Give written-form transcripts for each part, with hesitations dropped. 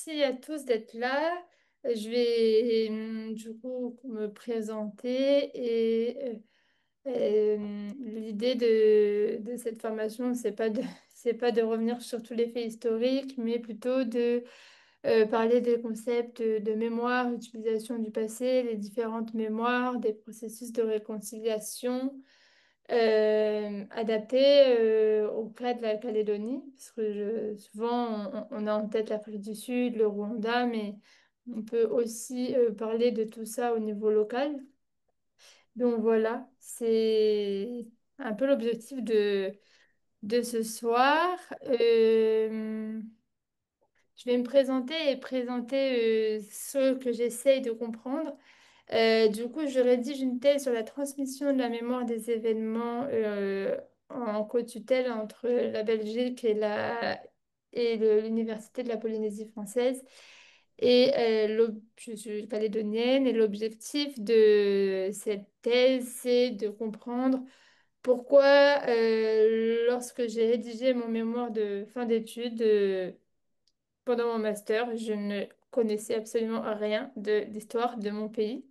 merci à tous d'être là. Je vais du coup me présenter l'idée de cette formation, c'est pas de revenir sur tous les faits historiques, mais plutôt de parler des concepts de mémoire, utilisation du passé, les différentes mémoires, des processus de réconciliation adapté au cas de la Calédonie, parce que souvent on a en tête l'Afrique du Sud, le Rwanda, mais on peut aussi parler de tout ça au niveau local. Donc voilà, c'est un peu l'objectif de ce soir. Je vais me présenter et présenter ce que j'essaye de comprendre. Du coup, je rédige une thèse sur la transmission de la mémoire des événements en co-tutelle entre la Belgique et l'Université de la Polynésie française. Je suis calédonienne et l'objectif de cette thèse, c'est de comprendre pourquoi, lorsque j'ai rédigé mon mémoire de fin d'études, pendant mon master, je ne connaissais absolument rien de l'histoire de mon pays.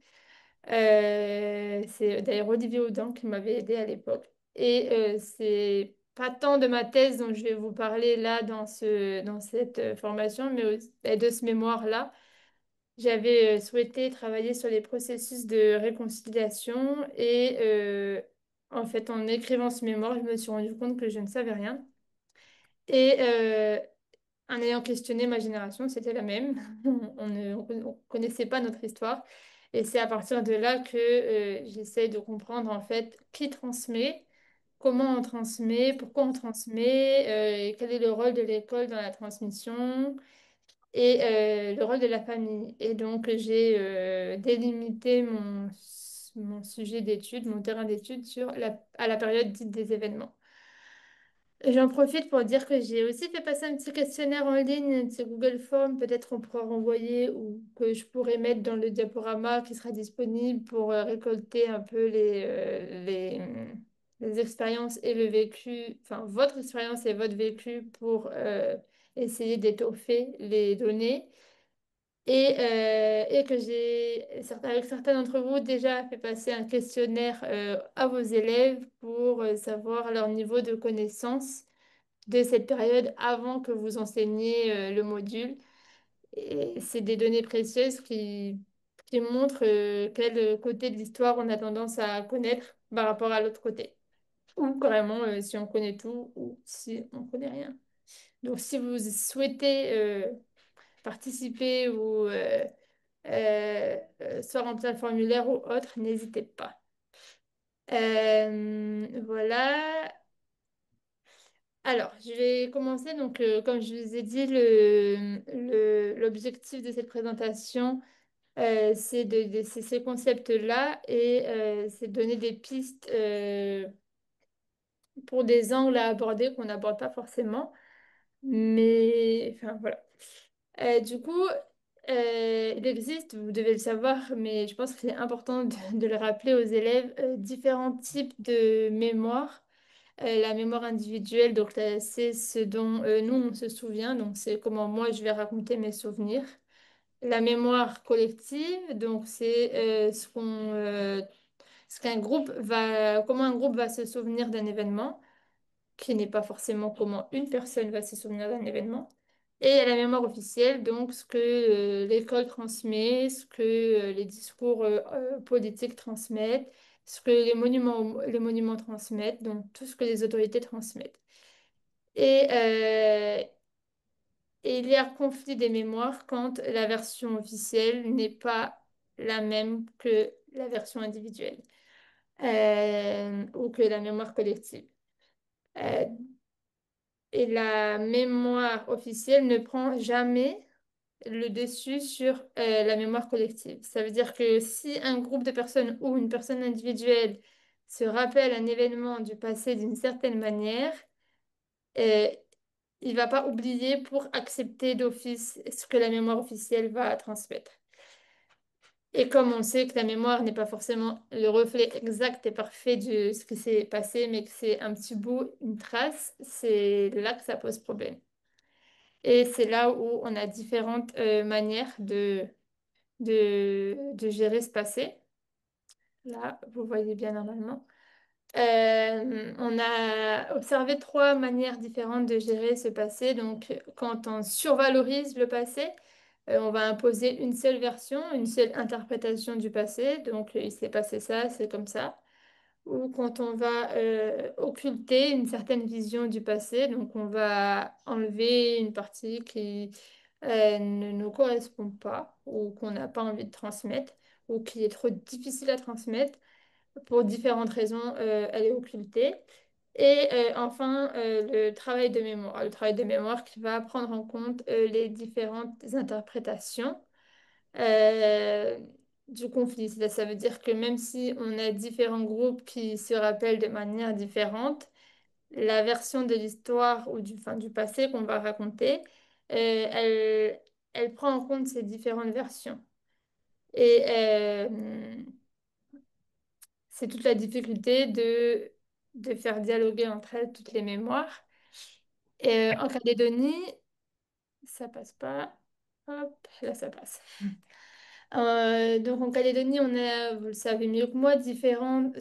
C'est d'ailleurs Olivier Audin qui m'avait aidé à l'époque. Et c'est pas tant de ma thèse dont je vais vous parler là dans cette formation, mais de ce mémoire-là. J'avais souhaité travailler sur les processus de réconciliation et en fait, en écrivant ce mémoire, je me suis rendu compte que je ne savais rien. Et en ayant questionné ma génération, c'était la même. On connaissait pas notre histoire. Et c'est à partir de là que j'essaye de comprendre en fait qui transmet, comment on transmet, pourquoi on transmet, et quel est le rôle de l'école dans la transmission et le rôle de la famille. Et donc j'ai délimité mon sujet d'étude, mon terrain d'étude à la période dite des événements. J'en profite pour dire que j'ai aussi fait passer un petit questionnaire en ligne, un petit Google Form, peut-être on pourra renvoyer ou que je pourrais mettre dans le diaporama qui sera disponible pour récolter un peu les expériences et le vécu, enfin votre expérience et votre vécu pour essayer d'étoffer les données. Et que avec certains d'entre vous, déjà fait passer un questionnaire à vos élèves pour savoir leur niveau de connaissance de cette période avant que vous enseigniez le module. Et c'est des données précieuses qui montrent quel côté de l'histoire on a tendance à connaître par rapport à l'autre côté. Ou carrément si on connaît tout ou si on connaît rien. Donc si vous souhaitez participer ou soit remplir le formulaire ou autre, n'hésitez pas. Voilà. Alors, je vais commencer. Donc, comme je vous ai dit, l'objectif de cette présentation, c'est ces concepts-là et c'est de donner des pistes pour des angles à aborder qu'on n'aborde pas forcément. Mais, enfin, voilà. Du coup, il existe, vous devez le savoir, mais je pense que c'est important de le rappeler aux élèves, différents types de mémoire. La mémoire individuelle, donc c'est ce dont nous on se souvient, donc c'est comment moi je vais raconter mes souvenirs. La mémoire collective, donc c'est comment un groupe va se souvenir d'un événement, qui n'est pas forcément comment une personne va se souvenir d'un événement. Et il y a la mémoire officielle, donc ce que l'école transmet, ce que les discours politiques transmettent, ce que les monuments transmettent, donc tout ce que les autorités transmettent. Et, euh, et il y a conflit des mémoires quand la version officielle n'est pas la même que la version individuelle ou que la mémoire collective. Euh, et la mémoire officielle ne prend jamais le dessus sur la mémoire collective. Ça veut dire que si un groupe de personnes ou une personne individuelle se rappelle un événement du passé d'une certaine manière, euh, il va pas oublier pour accepter d'office ce que la mémoire officielle va transmettre. Et comme on sait que la mémoire n'est pas forcément le reflet exact et parfait de ce qui s'est passé, mais que c'est un petit bout, une trace, c'est là que ça pose problème. Et c'est là où on a différentes manières de gérer ce passé. Là, vous voyez bien normalement. On a observé trois manières différentes de gérer ce passé. Donc, quand on survalorise le passé, on va imposer une seule version, une seule interprétation du passé. Donc, il s'est passé ça, c'est comme ça. Ou quand on va occulter une certaine vision du passé, donc on va enlever une partie qui ne nous correspond pas ou qu'on n'a pas envie de transmettre ou qui est trop difficile à transmettre. Pour différentes raisons, elle est occultée. Et enfin, le travail de mémoire. Le travail de mémoire qui va prendre en compte les différentes interprétations euh, du conflit. Ça veut dire que même si on a différents groupes qui se rappellent de manière différente, la version de l'histoire ou du passé qu'on va raconter, elle prend en compte ces différentes versions. Et c'est toute la difficulté de faire dialoguer entre elles toutes les mémoires. Et, en Calédonie, ça passe pas. Hop, là ça passe. Donc en Calédonie, on a, vous le savez mieux que moi, différentes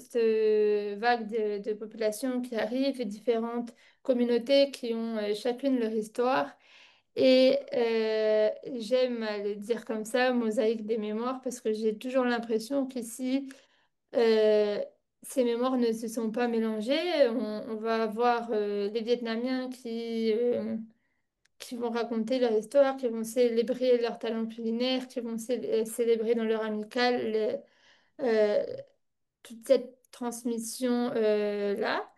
vagues de population qui arrivent et différentes communautés qui ont chacune leur histoire. Et j'aime à le dire comme ça, mosaïque des mémoires, parce que j'ai toujours l'impression qu'ici, euh, ces mémoires ne se sont pas mélangées. On va avoir les Vietnamiens qui vont raconter leur histoire, qui vont célébrer leur talent culinaire, qui vont célébrer dans leur amicale euh, toute cette transmission là.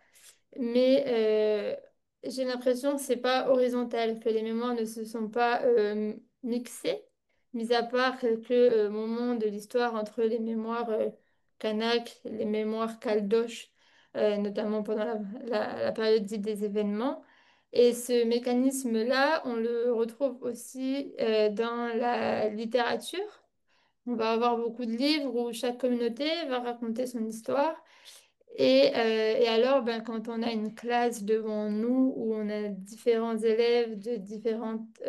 Mais j'ai l'impression que c'est pas horizontal, que les mémoires ne se sont pas mixées, mis à part quelques moments de l'histoire entre les mémoires kanak, les mémoires caldoches, notamment pendant la période dite des événements. Et ce mécanisme-là, on le retrouve aussi dans la littérature. On va avoir beaucoup de livres où chaque communauté va raconter son histoire. Et alors, ben, quand on a une classe devant nous où on a différents élèves de différentes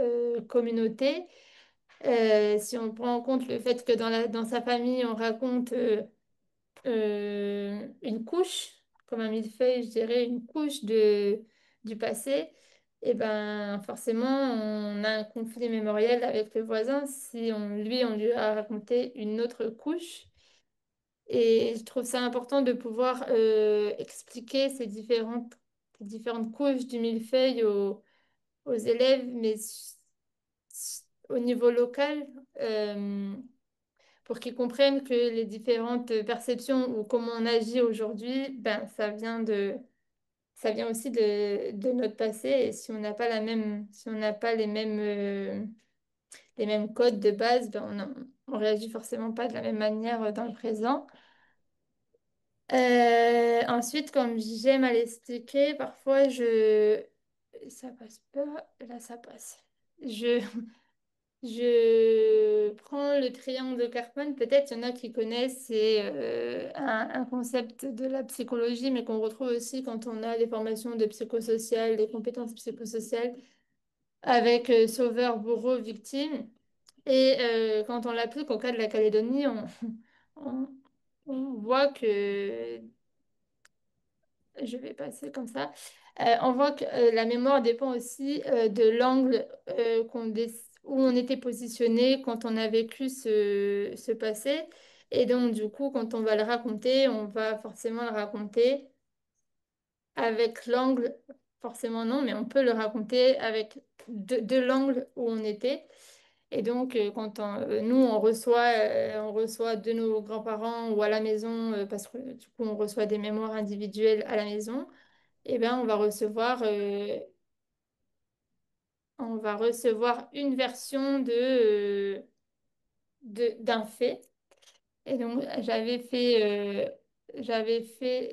communautés, si on prend en compte le fait que dans sa famille, on raconte une couche, comme un millefeuille, je dirais, une couche du passé, et ben forcément, on a un conflit mémoriel avec le voisin si on lui a raconté une autre couche. Et je trouve ça important de pouvoir expliquer ces différentes couches du millefeuille aux élèves, mais au niveau local, euh, pour qu'ils comprennent que les différentes perceptions ou comment on agit aujourd'hui, ben, ça vient aussi de notre passé. Et si on n'a pas si on n'a pas les mêmes codes de base, ben, on réagit forcément pas de la même manière dans le présent. Ensuite, comme j'aime à l'expliquer, parfois ça passe pas, là ça passe. Je, je prends le triangle de Karpman, peut-être il y en a qui connaissent, c'est un concept de la psychologie, mais qu'on retrouve aussi quand on a les formations de psychosocial, des compétences psychosociales, avec sauveur, bourreau, victime. Et quand on l'applique au cas de la Calédonie, on, on voit que je vais passer comme ça. On voit que la mémoire dépend aussi de l'angle où on était positionné quand on a vécu ce passé. Et donc, du coup, quand on va le raconter, on va forcément le raconter avec l'angle, forcément non, mais on peut le raconter avec de l'angle où on était. Et donc, nous, on reçoit de nos grands-parents ou à la maison, parce que du coup, on reçoit des mémoires individuelles à la maison, eh ben, on va recevoir une version d'un fait. Et donc,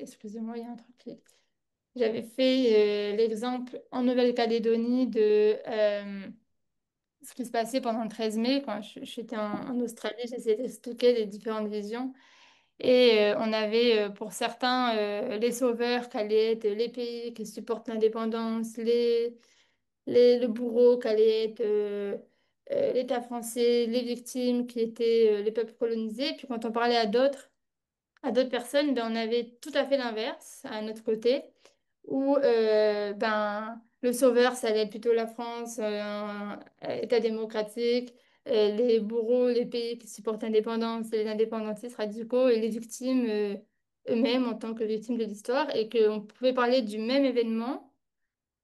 excusez-moi, il y a un truc j'avais fait l'exemple en Nouvelle-Calédonie de ce qui se passait pendant le 13 mai, quand j'étais en Australie, j'essayais d'expliquer les différentes visions. Et on avait pour certains les sauveurs qui allaient être les pays qui supportent l'indépendance, le bourreau qu'allait être l'État français, les victimes qui étaient les peuples colonisés. Puis quand on parlait à d'autres personnes, ben, on avait tout à fait l'inverse à notre côté, où ben, le sauveur, ça allait être plutôt la France, un État démocratique, les bourreaux, les pays qui supportent l'indépendance, les indépendantistes radicaux, et les victimes eux-mêmes en tant que victimes de l'histoire, et qu'on pouvait parler du même événement,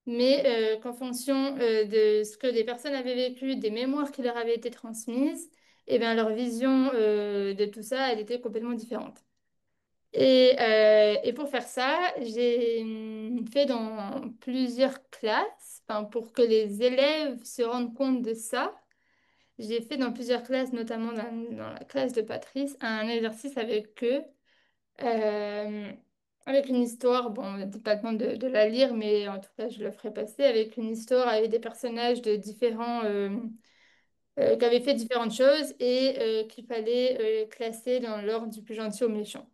mais qu'en fonction de ce que les personnes avaient vécu, des mémoires qui leur avaient été transmises, et ben, leur vision de tout ça, elle était complètement différente. Et pour faire ça, j'ai fait dans plusieurs classes, enfin, pour que les élèves se rendent compte de ça. J'ai fait dans plusieurs classes, notamment dans la classe de Patrice, un exercice avec eux, euh, avec une histoire. Bon, on pas le temps de la lire, mais en tout cas, je le ferai passer avec une histoire avec des personnages de différents, qui avaient fait différentes choses et qu'il fallait classer dans l'ordre du plus gentil au méchant.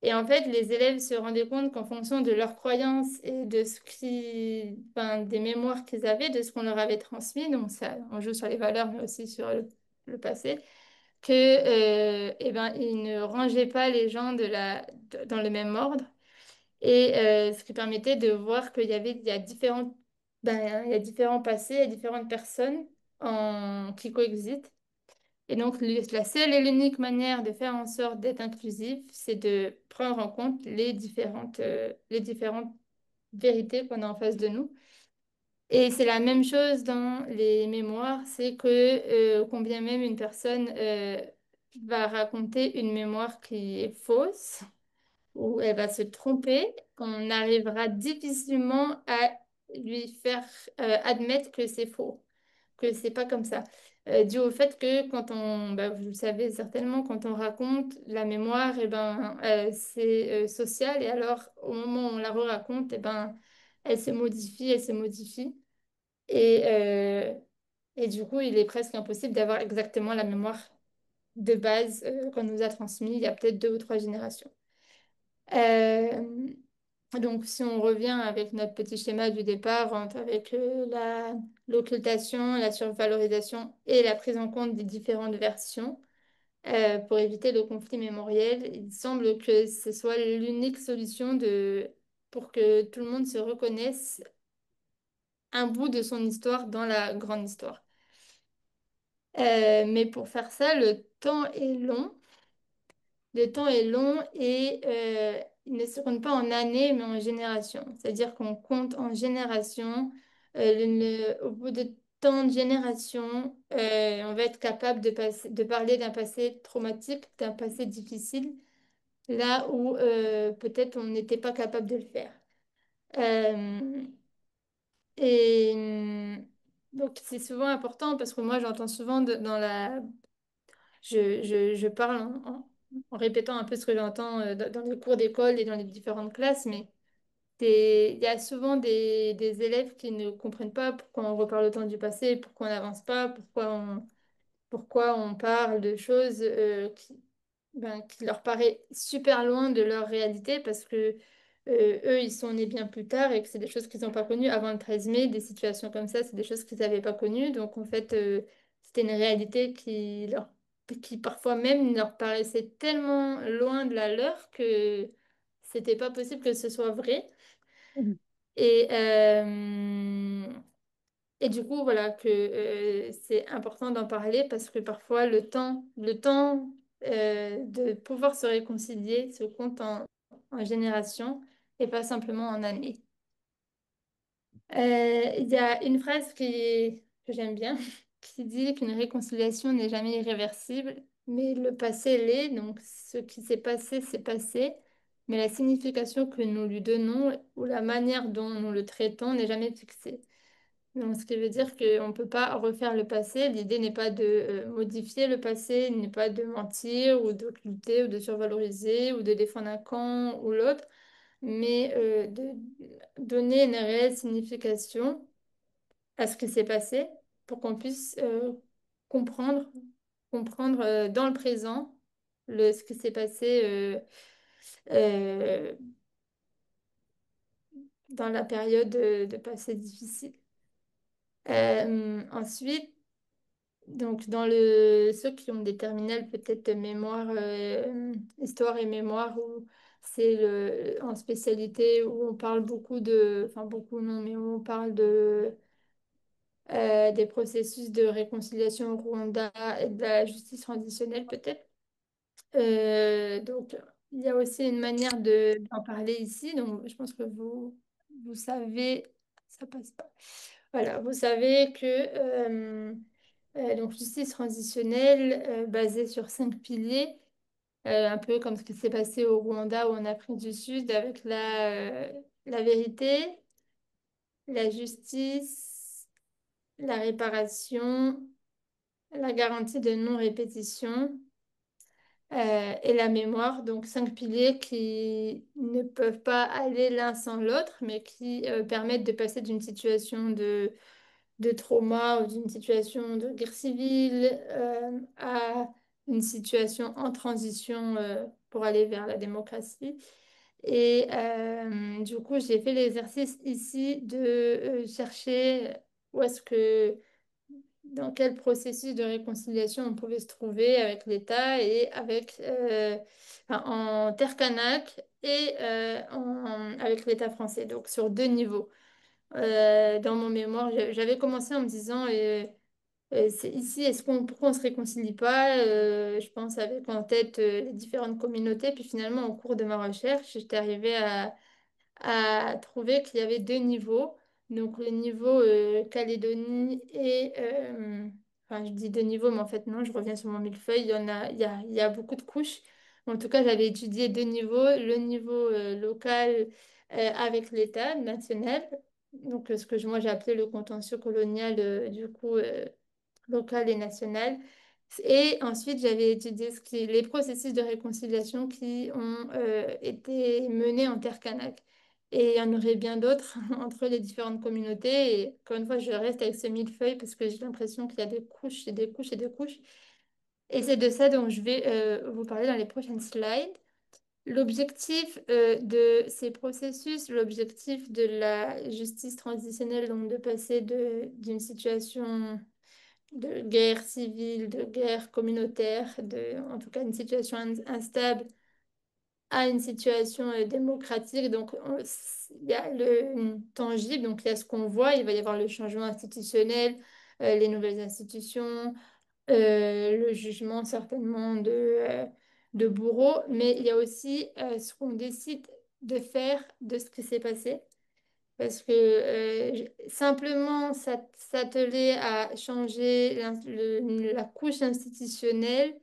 Et en fait, les élèves se rendaient compte qu'en fonction de leurs croyances et de ce qui, enfin, des mémoires qu'ils avaient, de ce qu'on leur avait transmis, donc ça, on joue sur les valeurs, mais aussi sur le passé, que, eh ben, ils ne rangeaient pas les gens dans le même ordre. Et ce qui permettait de voir il y a ben, il y a différents passés, il y a différentes personnes qui coexistent. Et donc, la seule et l'unique manière de faire en sorte d'être inclusif, c'est de prendre en compte les différentes vérités qu'on a en face de nous. Et c'est la même chose dans les mémoires, c'est que combien même une personne va raconter une mémoire qui est fausse, ou elle va se tromper, on arrivera difficilement à lui faire admettre que c'est faux, que c'est pas comme ça. Dû au fait que quand bah, vous le savez certainement, quand on raconte la mémoire, et ben, c'est social et alors au moment où on la re-raconte, et ben, elle se modifie et, euh, et du coup, il est presque impossible d'avoir exactement la mémoire de base qu'on nous a transmise il y a peut-être 2 ou 3 générations. Euh, donc, si on revient avec notre petit schéma du départ, avec l'occultation, la survalorisation et la prise en compte des différentes versions, pour éviter le conflit mémoriel, il semble que ce soit l'unique solution pour que tout le monde se reconnaisse un bout de son histoire dans la grande histoire. Mais pour faire ça, le temps est long. Le temps est long et il ne se compte pas en années, mais en générations. C'est-à-dire qu'on compte en générations. Au bout de tant de générations, on va être capable de parler d'un passé traumatique, d'un passé difficile, là où peut-être on n'était pas capable de le faire. Euh, donc c'est souvent important parce que moi j'entends souvent dans la je parle en répétant un peu ce que j'entends dans les cours d'école et dans les différentes classes, mais il y a souvent des élèves qui ne comprennent pas pourquoi on reparle autant du passé, pourquoi on n'avance pas, pourquoi on parle de choses qui leur paraît super loin de leur réalité parce que eux, ils sont nés bien plus tard et que c'est des choses qu'ils n'ont pas connues avant le 13 mai, des situations comme ça, c'est des choses qu'ils n'avaient pas connues. Donc en fait, c'était une réalité qui parfois même leur paraissait tellement loin de la leur que c'était pas possible que ce soit vrai. Mhm. Et, et du coup, voilà, que c'est important d'en parler parce que parfois le temps de pouvoir se réconcilier se compte en générations et pas simplement en années. Il y a une phrase que j'aime bien qui dit qu'une réconciliation n'est jamais irréversible, mais le passé l'est. Donc, ce qui s'est passé, c'est passé, mais la signification que nous lui donnons ou la manière dont nous le traitons n'est jamais fixée. Donc, ce qui veut dire qu'on ne peut pas refaire le passé. L'idée n'est pas de modifier le passé, n'est pas de mentir ou d'occulter ou de survaloriser ou de défendre un camp ou l'autre, mais de donner une réelle signification à ce qui s'est passé pour qu'on puisse comprendre, comprendre dans le présent ce qui s'est passé euh, dans la période de passé difficile. Ensuite, donc ceux qui ont des terminales peut-être mémoire, histoire et mémoire, où c'est en spécialité où on parle beaucoup enfin beaucoup non, mais où on parle des processus de réconciliation au Rwanda et de la justice transitionnelle peut-être. Donc, il y a aussi une manière d'en parler ici. Donc, je pense que vous savez, ça passe pas. Voilà, vous savez que donc justice transitionnelle basée sur 5 piliers, un peu comme ce qui s'est passé au Rwanda ou en Afrique du Sud avec la vérité, la justice, la réparation, la garantie de non-répétition et la mémoire. Donc 5 piliers qui ne peuvent pas aller l'un sans l'autre, mais qui permettent de passer d'une situation de trauma ou d'une situation de guerre civile à une situation en transition pour aller vers la démocratie. Et du coup, j'ai fait l'exercice ici de chercher où est-ce que dans quel processus de réconciliation on pouvait se trouver avec l'État et enfin, en terre kanak et avec l'État français, donc sur 2 niveaux. Dans mon mémoire, j'avais commencé en me disant, c'est ici, pourquoi on se réconcilie pas? Je pense avec en tête les différentes communautés, puis finalement, au cours de ma recherche, j'étais arrivée à trouver qu'il y avait 2 niveaux. Donc le niveau Calédonie enfin je dis 2 niveaux, mais en fait non, je reviens sur mon millefeuille, il y a beaucoup de couches. En tout cas, j'avais étudié 2 niveaux, le niveau local avec l'État national, donc ce que moi j'ai appelé le contentieux colonial, du coup local et national. Et ensuite, j'avais étudié les processus de réconciliation qui ont été menés en terre kanak. Et il y en aurait bien d'autres entre les différentes communautés. Et encore une fois, je reste avec ce millefeuille parce que j'ai l'impression qu'il y a des couches et des couches et des couches. Et c'est de ça dont je vais vous parler dans les prochaines slides. L'objectif de ces processus, l'objectif de la justice transitionnelle, donc de passer d'une situation de guerre civile, de guerre communautaire, en tout cas une situation instable, à une situation démocratique. Donc, il y a le tangible, donc il y a ce qu'on voit, il va y avoir le changement institutionnel, les nouvelles institutions, le jugement certainement de bourreaux, mais il y a aussi ce qu'on décide de faire de ce qui s'est passé. Parce que simplement s'atteler à changer la couche institutionnelle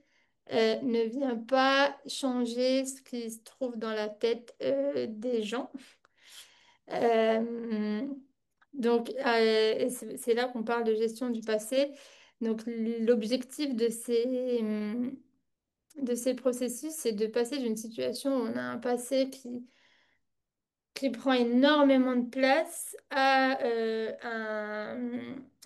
ne vient pas changer ce qui se trouve dans la tête des gens. Euh, donc, et c'est là qu'on parle de gestion du passé. Donc, l'objectif de ces processus, c'est de passer d'une situation où on a un passé qui prend énormément de place à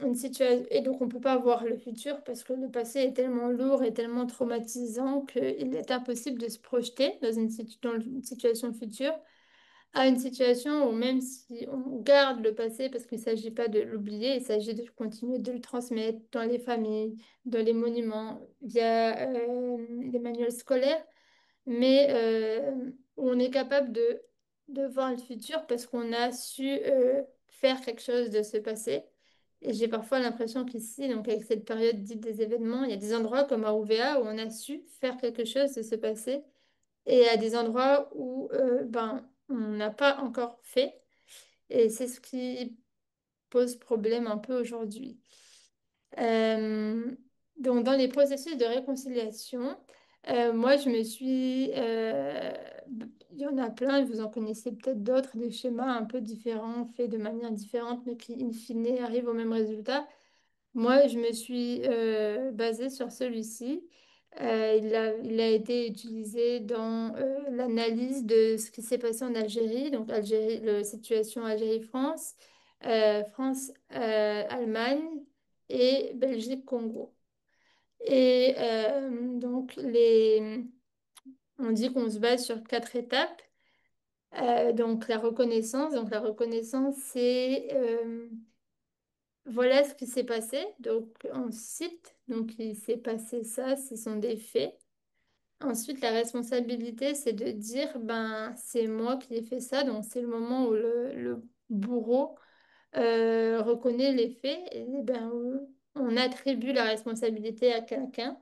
une situation. Et donc, on ne peut pas voir le futur parce que le passé est tellement lourd et tellement traumatisant qu'il est impossible de se projeter dans une situation future, à une situation où même si on garde le passé, parce qu'il ne s'agit pas de l'oublier, il s'agit de continuer de le transmettre dans les familles, dans les monuments, via les manuels scolaires, mais où on est capable de voir le futur parce qu'on a su faire quelque chose de ce passé. Et j'ai parfois l'impression qu'ici, donc avec cette période dite des événements, il y a des endroits comme à OVA où on a su faire quelque chose de ce passé et il y a des endroits où ben, on n'a pas encore fait. Et c'est ce qui pose problème un peu aujourd'hui. Euh, donc, dans les processus de réconciliation, moi, il y en a plein, vous en connaissez peut-être d'autres, des schémas un peu différents, faits de manière différente, mais qui, in fine, arrivent au même résultat. Moi, je me suis basée sur celui-ci. Il a été utilisé dans l'analyse de ce qui s'est passé en Algérie, donc Algérie, la situation Algérie-France, France-Allemagne et Belgique-Congo. Et donc, on dit qu'on se base sur 4 étapes. Donc, la reconnaissance, c'est voilà ce qui s'est passé. Donc, on cite, donc il s'est passé ça, ce sont des faits. Ensuite, la responsabilité, c'est de dire, ben, c'est moi qui ai fait ça. Donc, c'est le moment où le bourreau reconnaît les faits et ben, on attribue la responsabilité à quelqu'un.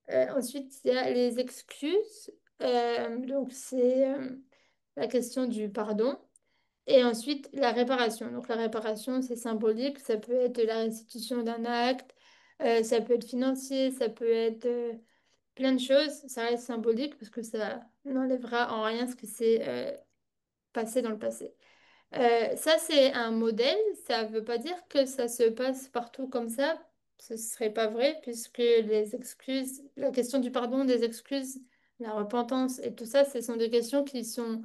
Ensuite, il y a les excuses. Donc, c'est la question du pardon. Et ensuite, la réparation. Donc, la réparation, c'est symbolique. Ça peut être la restitution d'un acte, ça peut être financier, ça peut être plein de choses. Ça reste symbolique parce que ça n'enlèvera en rien ce qui s'est passé dans le passé. Ça, c'est un modèle. Ça ne veut pas dire que ça se passe partout comme ça. Ce ne serait pas vrai puisque les excuses, la question du pardon, des excuses, la repentance et tout ça, ce sont des questions qui sont,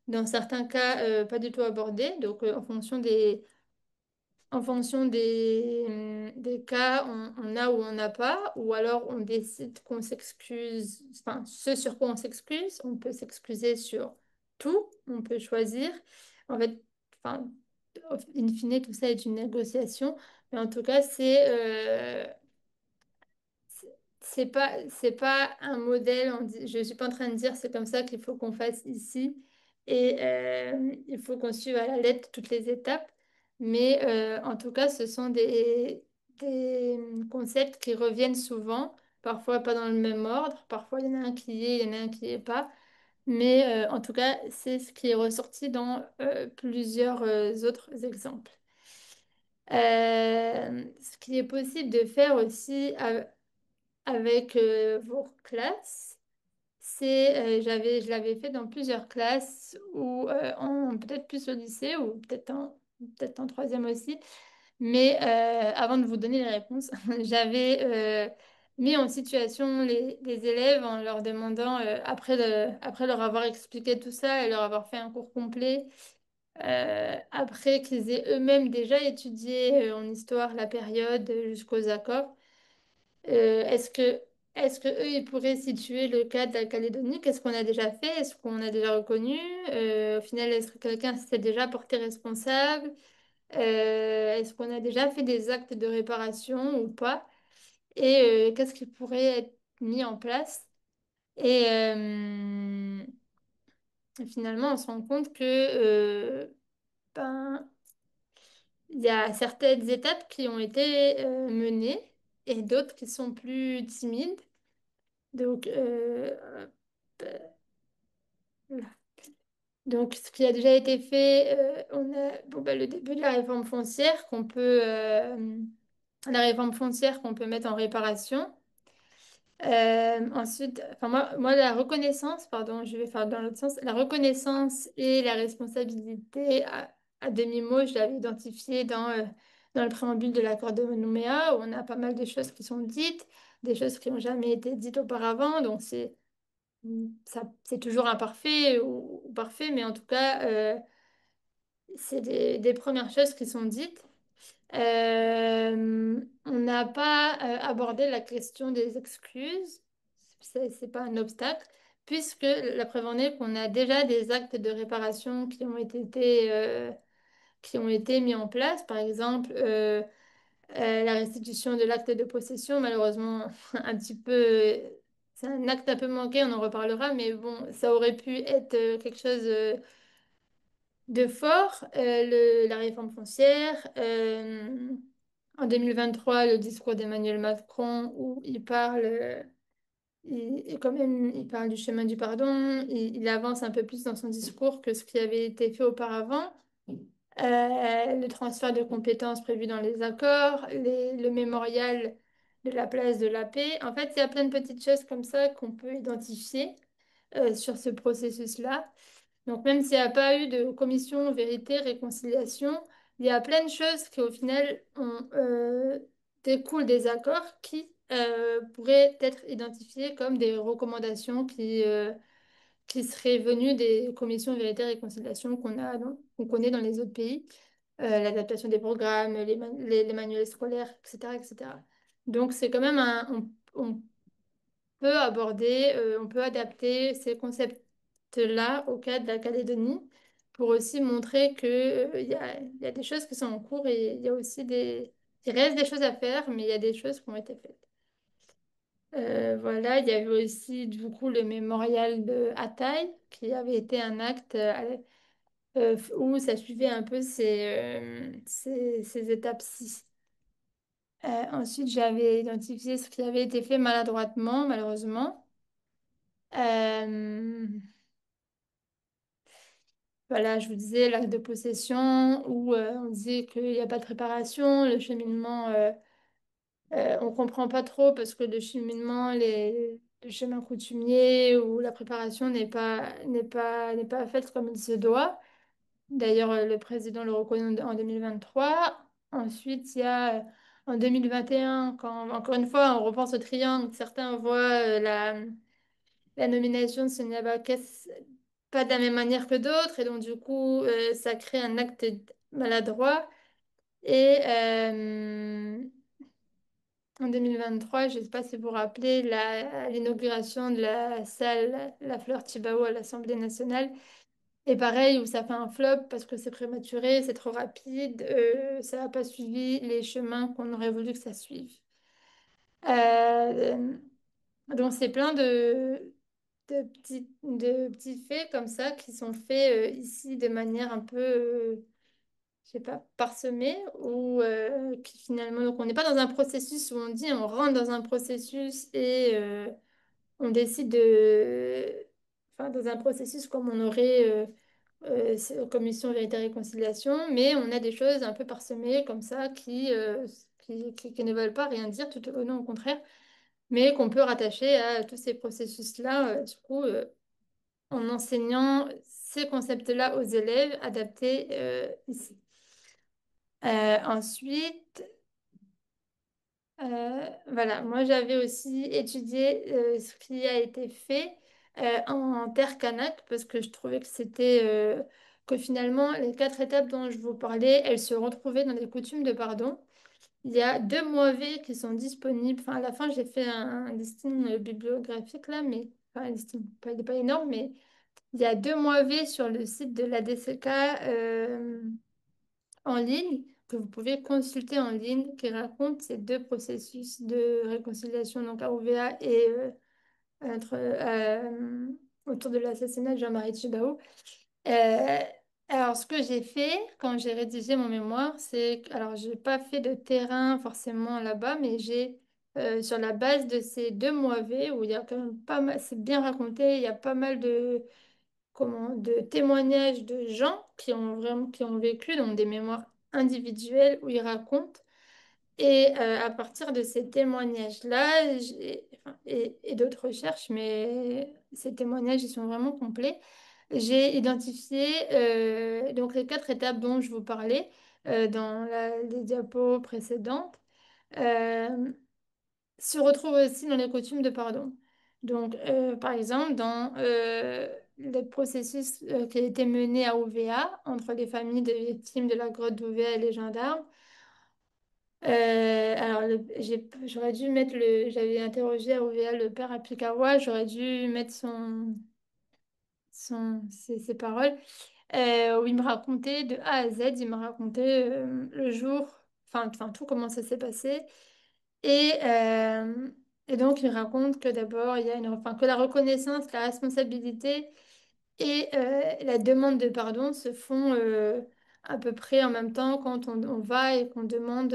dans certains cas, pas du tout abordées. Donc, en fonction des cas, on a ou on n'a pas, ou alors on décide qu'on s'excuse, enfin, ce sur quoi on s'excuse, on peut s'excuser sur tout, on peut choisir. En fait, enfin, in fine, tout ça est une négociation, mais en tout cas, c'est pas un modèle. Je ne suis pas en train de dire c'est comme ça qu'il faut qu'on fasse ici et il faut qu'on suive à la lettre toutes les étapes. Mais en tout cas, ce sont des concepts qui reviennent souvent, parfois pas dans le même ordre, parfois il y en a un qui y est, il y en a un qui n'y est pas. Mais en tout cas, c'est ce qui est ressorti dans plusieurs autres exemples. Ce qui est possible de faire aussi avec vos classes. Je l'avais fait dans plusieurs classes ou peut-être plus au lycée ou peut-être en troisième aussi. Mais avant de vous donner les réponses, j'avais mis en situation les élèves en leur demandant, après leur avoir expliqué tout ça et leur avoir fait un cours complet, après qu'ils aient eux-mêmes déjà étudié en histoire la période jusqu'aux accords. Est-ce que eux, ils pourraient situer le cas de la Calédonie? Qu'est-ce qu'on a déjà fait? Est-ce qu'on a déjà reconnu? Au final, est-ce que quelqu'un s'est déjà porté responsable? Est-ce qu'on a déjà fait des actes de réparation ou pas? Et qu'est-ce qui pourrait être mis en place? Et finalement, on se rend compte que ben, il y a certaines étapes qui ont été menées et d'autres qui sont plus timides. Donc, donc, ce qui a déjà été fait, on a bon, bah, le début de la réforme foncière qu'on peut mettre en réparation. Ensuite, enfin moi, la reconnaissance, pardon, je vais faire dans l'autre sens, la reconnaissance et la responsabilité à demi-mot, je l'avais identifié dans le préambule de l'accord de Nouméa, où on a pas mal de choses qui sont dites, des choses qui n'ont jamais été dites auparavant, donc c'est toujours imparfait ou parfait, mais en tout cas, c'est des premières choses qui sont dites. On n'a pas abordé la question des excuses. C'est pas un obstacle, puisque la preuve en est qu'on a déjà des actes de réparation qui ont été mis en place. Par exemple, la restitution de l'acte de possession, malheureusement, un petit peu, c'est un acte un peu manqué, on en reparlera, mais bon, ça aurait pu être quelque chose de fort. La réforme foncière, en 2023, le discours d'Emmanuel Macron où il parle du chemin du pardon, il avance un peu plus dans son discours que ce qui avait été fait auparavant. Le transfert de compétences prévu dans les accords, le mémorial de la place de la paix. En fait, il y a plein de petites choses comme ça qu'on peut identifier sur ce processus-là. Donc, même s'il n'y a pas eu de commission vérité, réconciliation, il y a plein de choses qui, au final, découlent des accords qui pourraient être identifiées comme des recommandations qui seraient venues des commissions vérité, réconciliation qu'on connaît dans les autres pays. L'adaptation des programmes, les manuels scolaires, etc., etc. Donc, c'est quand même on peut aborder, on peut adapter ces concepts-là au cas de la Calédonie pour aussi montrer que, il y a des choses qui sont en cours et il y a aussi Il reste des choses à faire, mais il y a des choses qui ont été faites. Voilà, il y avait aussi du coup le mémorial de Hataï, qui avait été un acte où ça suivait un peu ces étapes-ci. Ensuite, j'avais identifié ce qui avait été fait maladroitement, malheureusement. Euh, voilà, je vous disais l'acte de possession où on disait qu'il n'y a pas de préparation, le cheminement, on comprend pas trop parce que le cheminement, le chemin coutumier ou la préparation n'est pas faite comme il se doit. D'ailleurs, le président le reconnaît en 2023. Ensuite, il y a en 2021, quand encore une fois on repense au triangle, certains voient la nomination de Sonia Backes pas de la même manière que d'autres, et donc du coup, ça crée un acte maladroit. Et en 2023, je ne sais pas si vous vous rappelez, l'inauguration de la salle La Fleur Tibao à l'Assemblée nationale. Et pareil, où ça fait un flop parce que c'est prématuré, c'est trop rapide, ça n'a pas suivi les chemins qu'on aurait voulu que ça suive. Euh, donc c'est plein de petits faits comme ça qui sont faits ici de manière un peu, je sais pas, parsemée ou qui finalement, donc on n'est pas dans un processus où on dit on rentre dans un processus et on décide enfin dans un processus comme on aurait commission vérité et réconciliation, mais on a des choses un peu parsemées comme ça qui ne veulent pas rien dire, tout au non, au contraire, mais qu'on peut rattacher à tous ces processus-là, du coup, en enseignant ces concepts-là aux élèves adaptés ici. Ensuite, voilà, moi j'avais aussi étudié ce qui a été fait en terre kanak parce que je trouvais que que finalement les 4 étapes dont je vous parlais, elles se retrouvaient dans les coutumes de pardon. Il y a 2 moivés qui sont disponibles. Enfin, à la fin, j'ai fait un listing bibliographique là, mais enfin, un listing, il n'est pas énorme, mais il y a 2 moivés sur le site de la DCK en ligne que vous pouvez consulter en ligne qui racontent ces 2 processus de réconciliation, donc à OVA et autour de l'assassinat de Jean-Marie Tjibaou. Euh, alors, ce que j'ai fait quand j'ai rédigé mon mémoire, alors, j'ai pas fait de terrain forcément là-bas, mais sur la base de ces 2 mois où il y a quand même pas mal, c'est bien raconté, il y a pas mal de témoignages de gens qui ont vécu, donc des mémoires individuelles où ils racontent. Et à partir de ces témoignages-là, et d'autres recherches, mais ces témoignages, ils sont vraiment complets, j'ai identifié donc les 4 étapes dont je vous parlais dans les diapos précédentes. Euh, Se retrouve aussi dans les coutumes de pardon. Donc, par exemple, dans le processus qui a été mené à OVA entre les familles de victimes de la grotte d'OVA et les gendarmes, alors, j'aurais dû mettre j'avais interrogé à OVA le père Apikawa, j'aurais dû mettre ses paroles, où il me racontait de A à Z, il me racontait le jour, enfin tout comment ça s'est passé. Et, euh, et donc, il raconte que d'abord, il y a enfin, que la reconnaissance, la responsabilité et la demande de pardon se font à peu près en même temps quand on va et qu'on demande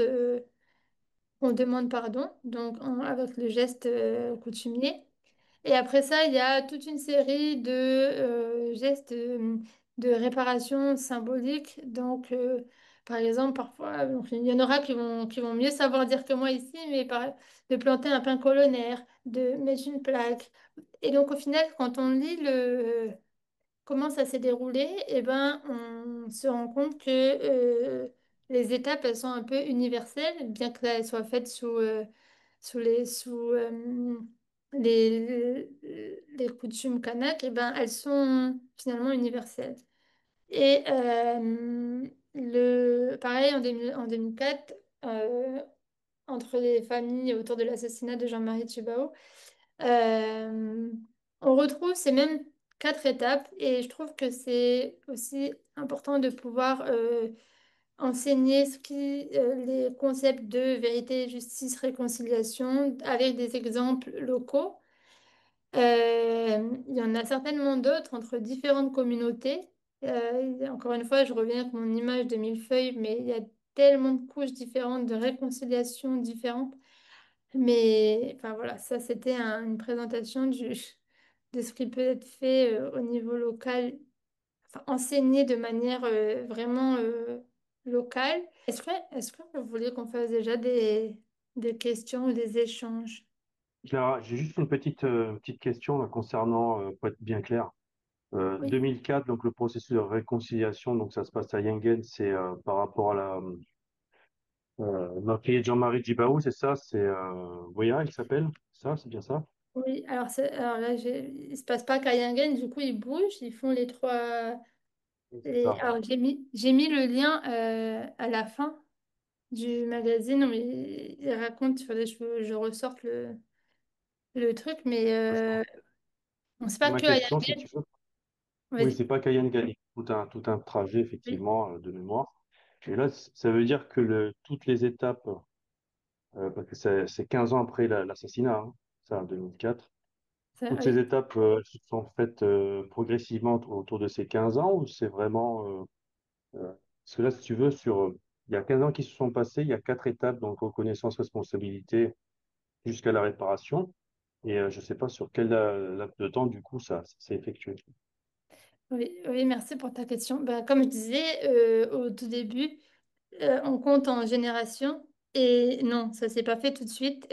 pardon, donc avec le geste coutumier. Et après ça, il y a toute une série de gestes de réparation symbolique. Donc, par exemple, parfois, donc, il y en aura qui vont mieux savoir dire que moi ici, mais de planter un pin colonnaire, de mettre une plaque. Et donc, au final, quand on lit comment ça s'est déroulé, eh ben, on se rend compte que les étapes, elles sont un peu universelles, bien qu'elles soient faites sous les coutumes kanak, eh ben, elles sont finalement universelles. Et pareil, en 2004, euh, entre les familles autour de l'assassinat de Jean-Marie Tjibaou, euh, on retrouve ces mêmes 4 étapes et je trouve que c'est aussi important de pouvoir enseigner les concepts de vérité, justice, réconciliation avec des exemples locaux. Il y en a certainement d'autres entre différentes communautés. Encore une fois, je reviens avec mon image de millefeuille, mais il y a tellement de couches différentes, de réconciliation différentes. Mais enfin voilà, ça c'était une présentation de ce qui peut être fait au niveau local, enfin enseigné de manière vraiment locale. Est-ce que vous voulez qu'on fasse déjà des questions ou des échanges? J'ai juste une petite question là, concernant, pour être bien clair, Oui, 2004, donc le processus de réconciliation, donc ça se passe à Yengen, c'est par rapport à notre de Jean-Marie Djibaou, c'est ça, c'est Voya, il s'appelle, ça, c'est bien ça? oui. Alors là, il se passe pas qu'à Yingen, du coup ils bougent, ils font les trois. Oui, c'est ça. Alors j'ai mis le lien à la fin du magazine où il raconte, il faudrait que je ressorte le truc, mais Parce que on sait pas ma que à question, si tu Yingen. veux, oui, Vas-y. c'est pas qu'à Yengen, il y a tout un trajet, Oui, effectivement, de mémoire. Et là, ça veut dire que toutes les étapes, parce que c'est 15 ans après l'assassinat, hein, ça, en 2004. Toutes ces oui. étapes se sont faites progressivement autour de ces 15 ans ou c'est vraiment... parce que là, si tu veux, il y a 15 ans qui se sont passés, il y a quatre étapes, donc reconnaissance, responsabilité jusqu'à la réparation. Et je ne sais pas sur quel laps de temps, du coup, ça s'est effectué. Oui, oui, merci pour ta question. Ben, comme je disais au tout début, on compte en génération et non, ça s'est pas fait tout de suite.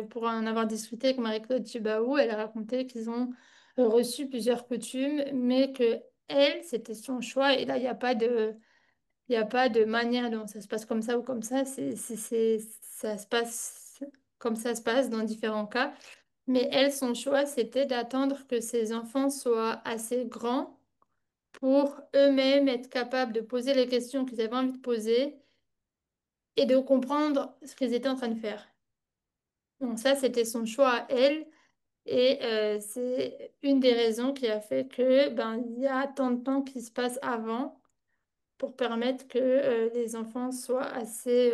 Pour en avoir discuté avec Marie-Claude Tjibaou, elle a raconté qu'ils ont reçu plusieurs coutumes, mais que elle, c'était son choix et là, il y a pas de manière dont ça se passe comme ça ou comme ça. Ça se passe comme ça se passe dans différents cas. Mais elle, son choix, c'était d'attendre que ses enfants soient assez grands pour eux-mêmes être capables de poser les questions qu'ils avaient envie de poser et de comprendre ce qu'ils étaient en train de faire. Donc ça, c'était son choix à elle et c'est une des raisons qui a fait que ben il y a tant de temps qui se passe avant pour permettre que les enfants soient assez,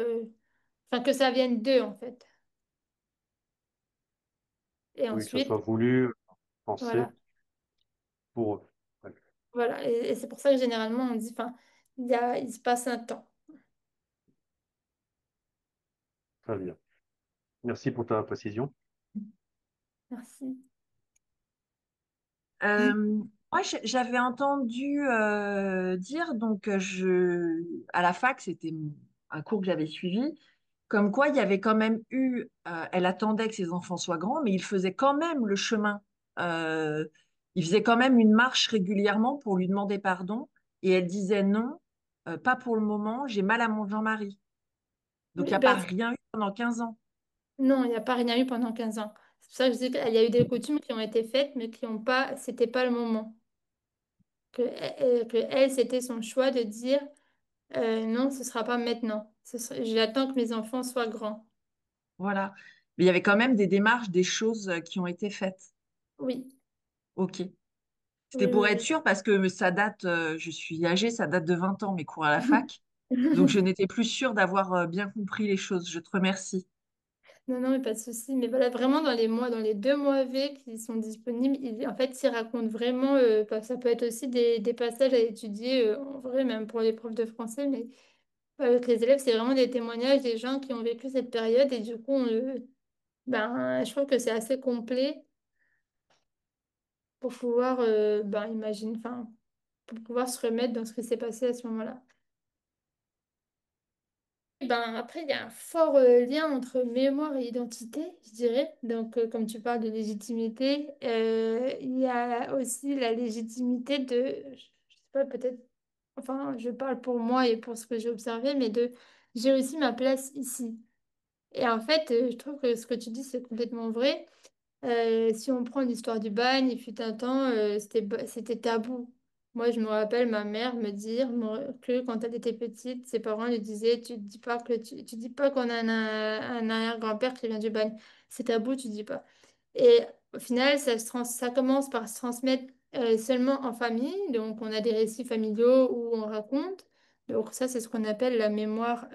enfin que ça vienne d'eux en fait. Et Oui, que ça soit ensuite, voulu, pensé voilà, pour eux. Ouais, voilà. Et c'est pour ça que généralement on dit, enfin, il se passe un temps. très bien. Merci pour ta précision. Merci. Moi, j'avais entendu dire, donc à la fac, c'était un cours que j'avais suivi, comme quoi il y avait quand même eu, elle attendait que ses enfants soient grands, mais il faisait quand même le chemin. Euh, il faisait quand même une marche régulièrement pour lui demander pardon, et elle disait non, pas pour le moment, j'ai mal à mon Jean-Marie. Donc il n'y Oui, a pas ben, rien eu pendant 15 ans. non, il n'y a pas rien eu pendant 15 ans. C'est pour ça que je dis qu'il y a eu des coutumes qui ont été faites, mais qui n'ont pas, c'était pas le moment. Que elle, c'était son choix de dire non, ce sera pas maintenant. J'attends que mes enfants soient grands. Voilà. Mais il y avait quand même des démarches, des choses qui ont été faites. Oui, OK. C'était oui, pour être oui, sûre parce que ça date, je suis âgée, ça date de 20 ans mes cours à la oui. fac. Donc je n'étais plus sûre d'avoir bien compris les choses. Je te remercie. Non, non, mais pas de souci. Mais voilà, vraiment dans les 2 mois V qui sont disponibles, en fait, ils racontent vraiment, ça peut être aussi des passages à étudier, en vrai, même pour les profs de français, mais avec les élèves, c'est vraiment des témoignages des gens qui ont vécu cette période et du coup, je trouve que c'est assez complet pour pouvoir, enfin, pour pouvoir se remettre dans ce qui s'est passé à ce moment-là. Après, il y a un fort lien entre mémoire et identité, je dirais. Donc, comme tu parles de légitimité, il y a aussi la légitimité je sais pas, peut-être, enfin, je parle pour moi et pour ce que j'ai observé, mais j'ai aussi ma place ici. Et en fait, je trouve que ce que tu dis, c'est complètement vrai. Si on prend l'histoire du bagne, il fut un temps, c'était tabou. Moi, je me rappelle ma mère me dire que quand elle était petite, ses parents lui disaient, tu dis pas qu'on a un arrière-grand-père qui vient du bagne. C'est tabou, tu dis pas. Et au final, ça commence par se transmettre seulement en famille. Donc, on a des récits familiaux où on raconte. Donc ça, c'est ce qu'on appelle la mémoire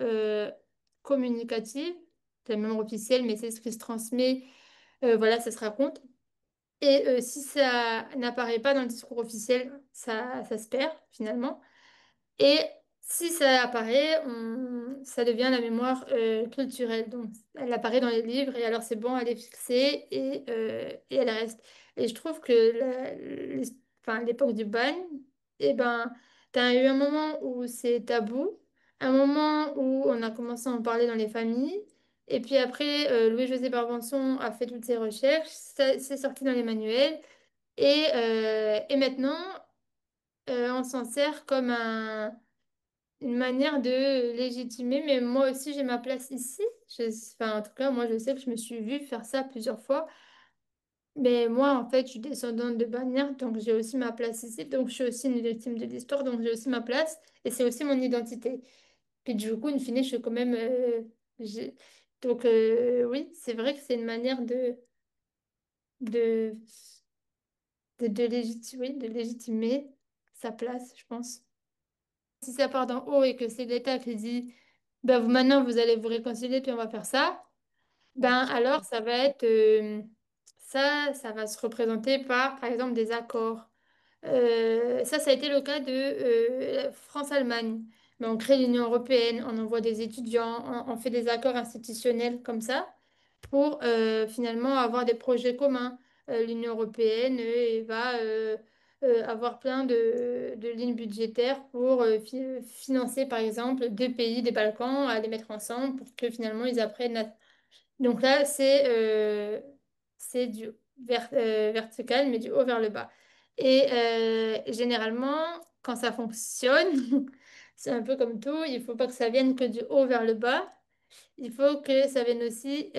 communicative, la mémoire officielle, mais c'est ce qui se transmet, voilà, ça se raconte. Et si ça n'apparaît pas dans le discours officiel, ça se perd finalement. Et si ça apparaît, ça devient la mémoire culturelle. Donc, elle apparaît dans les livres et alors c'est bon, elle est fixée et elle reste. Et je trouve que enfin, l'époque du bagne, eh ben, tu as eu un moment où c'est tabou, un moment où on a commencé à en parler dans les familles. Et puis après, Louis-José Barbanson a fait toutes ses recherches, c'est sorti dans les manuels. Et maintenant, on s'en sert comme une manière de légitimer, mais moi aussi j'ai ma place ici. Enfin, en tout cas, moi je sais que je me suis vue faire ça plusieurs fois. Mais moi, en fait, je suis descendante de Bagnères, donc j'ai aussi ma place ici. Donc je suis aussi une victime de l'histoire, donc j'ai aussi ma place. Et c'est aussi mon identité. Puis du coup, in fine, je suis quand même... j'ai- donc oui, c'est vrai que c'est une manière de, oui, de légitimer sa place, je pense. Si ça part d'en haut et que c'est l'État qui dit, ben vous, maintenant vous allez vous réconcilier puis on va faire ça, ben alors ça va être ça va se représenter par exemple des accords. Ça a été le cas de France-Allemagne. Mais on crée l'Union européenne, on envoie des étudiants, on fait des accords institutionnels comme ça pour finalement avoir des projets communs. L'Union européenne va avoir plein de lignes budgétaires pour financer par exemple deux pays des Balkans à les mettre ensemble pour que finalement ils apprennent donc là, c'est du vertical, mais du haut vers le bas. Et généralement, quand ça fonctionne, c'est un peu comme tout, il faut pas que ça vienne que du haut vers le bas, il faut que ça vienne aussi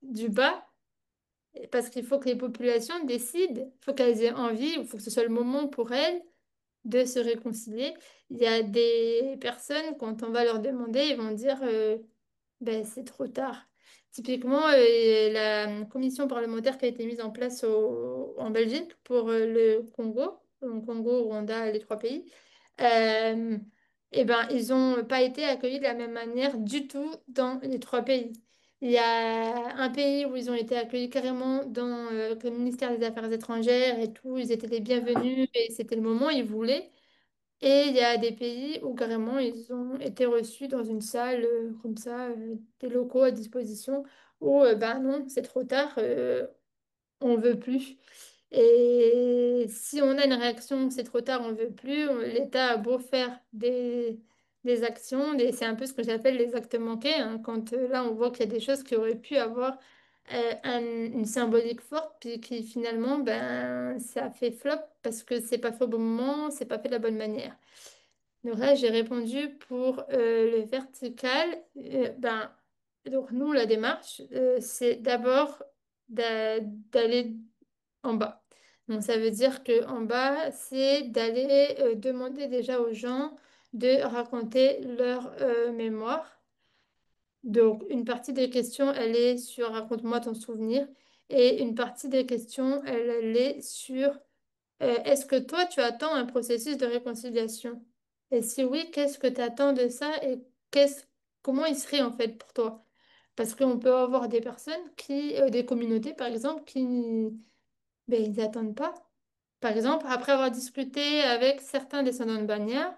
du bas, parce qu'il faut que les populations décident, il faut qu'elles aient envie, il faut que ce soit le moment pour elles de se réconcilier. Il y a des personnes, quand on va leur demander, ils vont dire ben, c'est trop tard. Typiquement, la commission parlementaire qui a été mise en place en Belgique pour le Congo, donc Congo, Rwanda, les trois pays, euh, eh ben, ils n'ont pas été accueillis de la même manière du tout dans les trois pays. Il y a un pays où ils ont été accueillis carrément dans le ministère des Affaires étrangères et tout, ils étaient les bienvenus et c'était le moment, ils voulaient. Et il y a des pays où carrément ils ont été reçus dans une salle comme ça, des locaux à disposition, où ben non, c'est trop tard, on veut plus. Et si on a une réaction, c'est trop tard, on veut plus, l'État a beau faire des actions, c'est un peu ce que j'appelle les actes manqués, hein, quand là on voit qu'il y a des choses qui auraient pu avoir une symbolique forte, puis qui finalement, ben, ça fait flop parce que c'est pas fait au bon moment, c'est pas fait de la bonne manière. Donc là, j'ai répondu pour le vertical. Ben, donc nous, la démarche, c'est d'abord d'aller en bas. Donc ça veut dire que en bas, c'est d'aller demander déjà aux gens de raconter leur mémoire. Donc une partie des questions, elle est sur raconte-moi ton souvenir. Et une partie des questions, elle est sur est-ce que toi, tu attends un processus de réconciliation? Et si oui, qu'est-ce que tu attends de ça et comment il serait en fait pour toi? Parce qu'on peut avoir des personnes des communautés par exemple, qui ben, ils n'attendent pas. Par exemple, après avoir discuté avec certains descendants de Bagnères,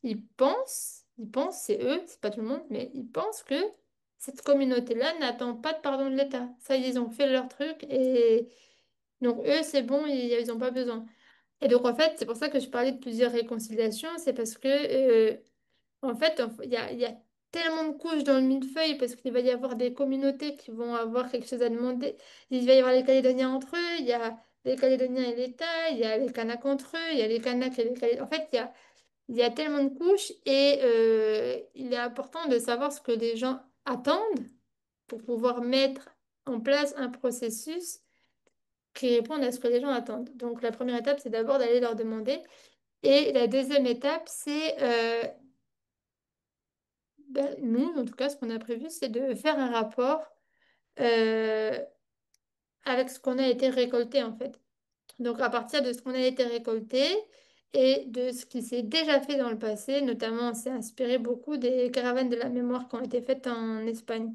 c'est eux, c'est pas tout le monde, mais ils pensent que cette communauté-là n'attend pas de pardon de l'État. Ça, ils ont fait leur truc et donc eux, c'est bon, ils n'ont pas besoin. Et donc, en fait, c'est pour ça que je parlais de plusieurs réconciliations. C'est parce que, en fait, il y a tellement de couches dans le millefeuille parce qu'il va y avoir des communautés qui vont avoir quelque chose à demander. Il va y avoir les Calédoniens entre eux, il y a les Calédoniens et l'État, il y a les Kanaks entre eux, il y a les Kanaks et les Calédoniens. En fait, il y a tellement de couches et il est important de savoir ce que les gens attendent pour pouvoir mettre en place un processus qui réponde à ce que les gens attendent. Donc, la première étape, c'est d'abord d'aller leur demander. Et la deuxième étape, c'est, ben, nous, en tout cas, ce qu'on a prévu, c'est de faire un rapport euh, avec ce qu'on a été récolté, en fait. Donc, à partir de ce qu'on a été récolté, et de ce qui s'est déjà fait dans le passé. Notamment, on s'est inspiré beaucoup des caravanes de la mémoire qui ont été faites en Espagne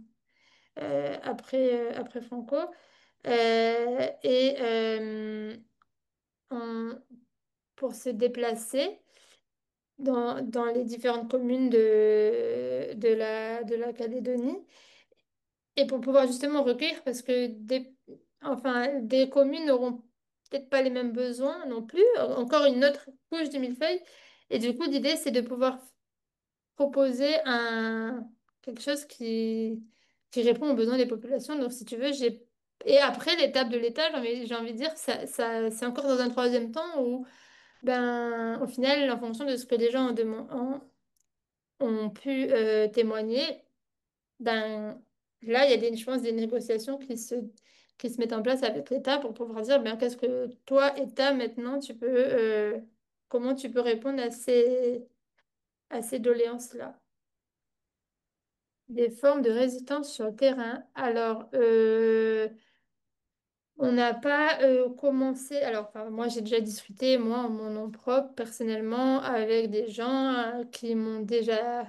après Franco. Et on- pour se déplacer dans les différentes communes de la Calédonie et pour pouvoir justement recueillir parce que enfin, des communes n'auront peut-être pas les mêmes besoins non plus, encore une autre couche de millefeuille. Et du coup, l'idée, c'est de pouvoir proposer quelque chose qui répond aux besoins des populations. Donc, si tu veux, j'ai... Et après, l'étape de l'État, j'ai envie de dire, c'est encore dans un troisième temps où, ben, au final, en fonction de ce que les gens ont pu témoigner, ben, là, il y a je pense, des négociations qui se mettent en place avec l'État pour pouvoir dire, ben, qu'est-ce que toi, État, maintenant, comment tu peux répondre à ces doléances-là? Des formes de résistance sur le terrain. Alors, on n'a pas commencé. Alors, enfin, moi, j'ai déjà discuté, moi, en mon nom propre, personnellement, avec des gens qui m'ont déjà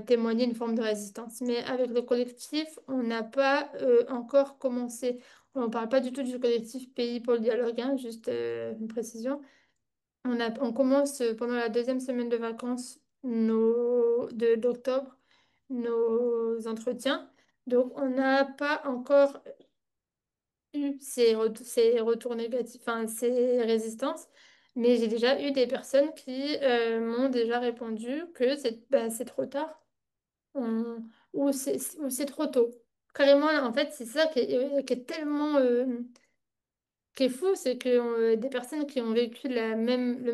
témoigné une forme de résistance. Mais avec le collectif, on n'a pas encore commencé. On ne parle pas du tout du collectif Pays pour le dialogue, hein, juste une précision. On commence pendant la deuxième semaine de vacances d'octobre nos entretiens. Donc, on n'a pas encore eu ces retours négatifs, enfin, ces résistances, mais j'ai déjà eu des personnes qui m'ont déjà répondu que c'est trop tard on- ou c'est trop tôt. Carrément, en fait, c'est ça qui est tellement qui est fou, c'est que des personnes qui ont vécu la même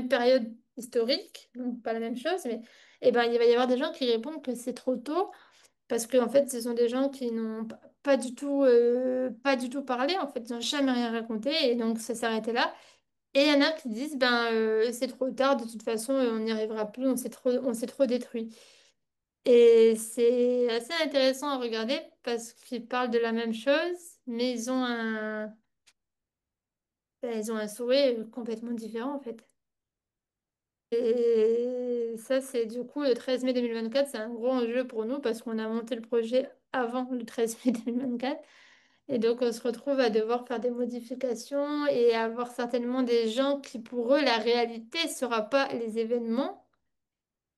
période historique, donc pas la même chose, mais eh ben, il va y avoir des gens qui répondent que c'est trop tôt parce que en fait, ce sont des gens qui n'ont pas du tout parlé, en fait, ils n'ont jamais rien raconté et donc ça s'arrêtait là. Et il y en a qui disent, ben, c'est trop tard, de toute façon, on n'y arrivera plus, on s'est trop détruit. Et c'est assez intéressant à regarder parce qu'ils parlent de la même chose, mais ils ont un souhait complètement différent, en fait. Et ça, c'est du coup le 13 mai 2024, c'est un gros enjeu pour nous parce qu'on a monté le projet avant le 13 mai 2024. Et donc, on se retrouve à devoir faire des modifications et avoir certainement des gens qui, pour eux, la réalité ne sera pas les événements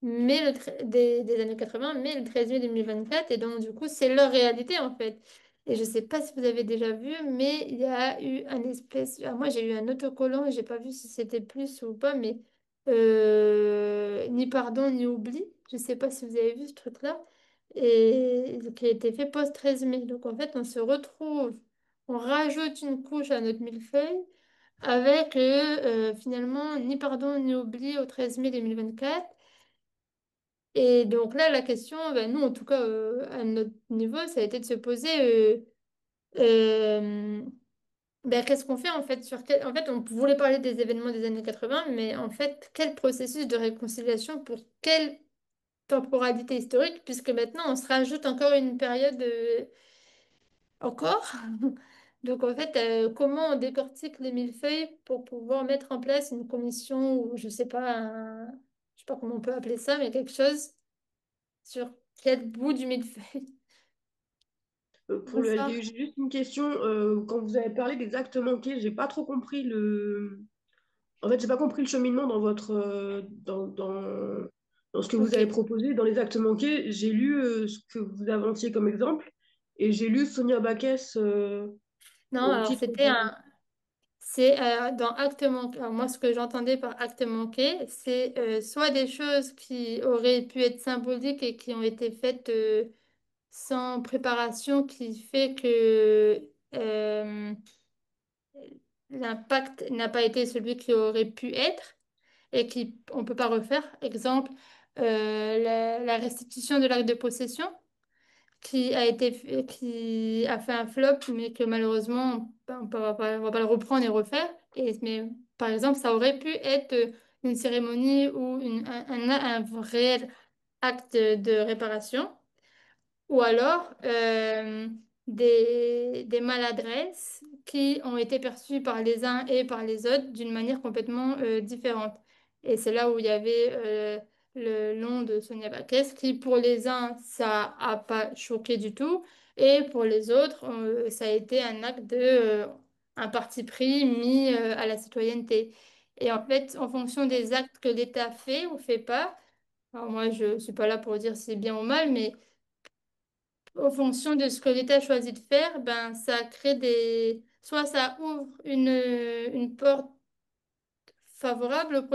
des années 80, mais le 13 mai 2024. Et donc, du coup, c'est leur réalité, en fait. Et je ne sais pas si vous avez déjà vu, mais il y a eu un espèce... Ah, moi, j'ai eu un autocollant et j'ai pas vu si c'était plus ou pas, mais ni pardon, ni oubli. Je ne sais pas si vous avez vu ce truc-là. Et qui a été fait post 13 mai. Donc, en fait, on se retrouve, on rajoute une couche à notre millefeuille avec finalement ni pardon, ni oubli au 13 mai 2024. Et donc là, la question, ben, nous, en tout cas, à notre niveau, ça a été de se poser, euh, ben, qu'est-ce qu'on fait en fait En fait, on voulait parler des événements des années 80, mais en fait, quel processus de réconciliation pour quelle temporalité historique, puisque maintenant, on se rajoute encore une période encore. Donc en fait, comment on décortique les millefeuilles pour pouvoir mettre en place une commission ou je sais pas, je sais pas comment on peut appeler ça, mais quelque chose sur quel bout du millefeuille. Bonsoir. J'ai juste une question. Quand vous avez parlé des actes manqués, j'ai pas trop compris le. En fait, j'ai pas compris le cheminement dans dans ce que vous Ok. avez proposé. Dans les actes manqués, j'ai lu ce que vous avanciez comme exemple et j'ai lu Sonia Backes Non, au alors titre c'était de. c'est dans acte manqué. Alors, moi, ce que j'entendais par acte manqué, c'est soit des choses qui auraient pu être symboliques et qui ont été faites sans préparation, qui fait que l'impact n'a pas été celui qui aurait pu être et qui on peut pas refaire. Exemple, la restitution de l'acte de possession. Qui a fait un flop, mais que malheureusement, on va pas le reprendre et refaire. Mais par exemple, ça aurait pu être une cérémonie ou un réel acte de réparation. Ou alors, des maladresses qui ont été perçues par les uns et par les autres d'une manière complètement différente. Et c'est là où il y avait le nom de Sonia Baquès, qui pour les uns, ça a pas choqué du tout, et pour les autres, ça a été un acte de, un parti pris mis à la citoyenneté. Et en fait, en fonction des actes que l'État fait ou fait pas, alors moi, je ne suis pas là pour dire si c'est bien ou mal, mais en fonction de ce que l'État choisit de faire, ben, ça crée des... Soit ça ouvre une porte favorable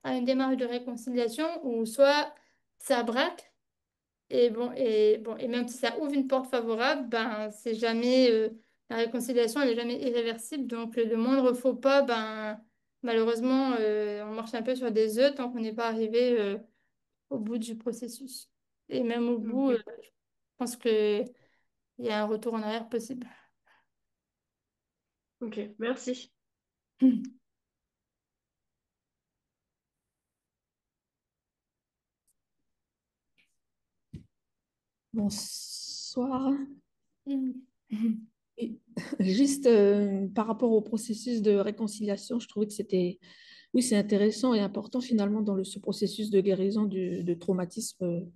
à une démarche de réconciliation, ou soit ça braque. Et même si ça ouvre une porte favorable, ben, c'est jamais... la réconciliation, elle n'est jamais irréversible. Donc, le moindre faux pas, ben, malheureusement, on marche un peu sur des œufs tant qu'on n'est pas arrivé au bout du processus. Et même au bout, Ok, je pense qu'il y a un retour en arrière possible. ok, merci. Bonsoir. Mm. Et juste par rapport au processus de réconciliation, je trouvais que c'était, oui, c'est intéressant et important finalement dans ce processus de guérison de traumatisme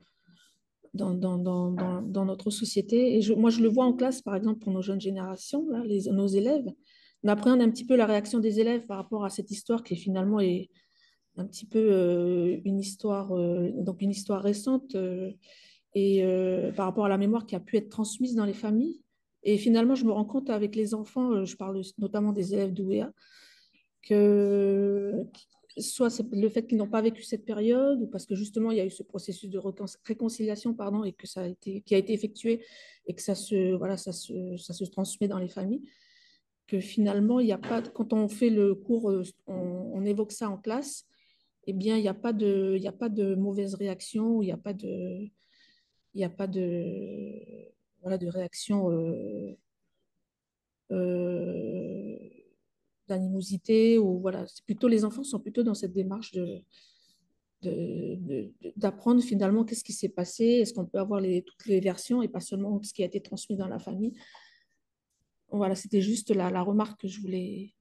dans notre société. Et moi, je le vois en classe, par exemple, pour nos jeunes générations, là, nos élèves. On appréhende un petit peu la réaction des élèves par rapport à cette histoire qui finalement est un petit peu donc une histoire récente. Et par rapport à la mémoire qui a pu être transmise dans les familles. Et finalement, je me rends compte avec les enfants, je parle notamment des élèves d'OUEA, que soit c'est le fait qu'ils n'ont pas vécu cette période, ou parce que justement il y a eu ce processus de réconciliation, pardon, et que qui a été effectué et que voilà, ça se transmet dans les familles, que finalement, il n'y a pas, quand on fait le cours, on évoque ça en classe, eh bien, il y a pas de mauvaise réaction, il n'y a pas voilà, de réaction euh, d'animosité ou voilà. C'est plutôt les enfants sont plutôt dans cette démarche d'apprendre finalement qu'est-ce qui s'est passé, est-ce qu'on peut avoir toutes les versions et pas seulement ce qui a été transmis dans la famille. Voilà, c'était juste la remarque que je voulais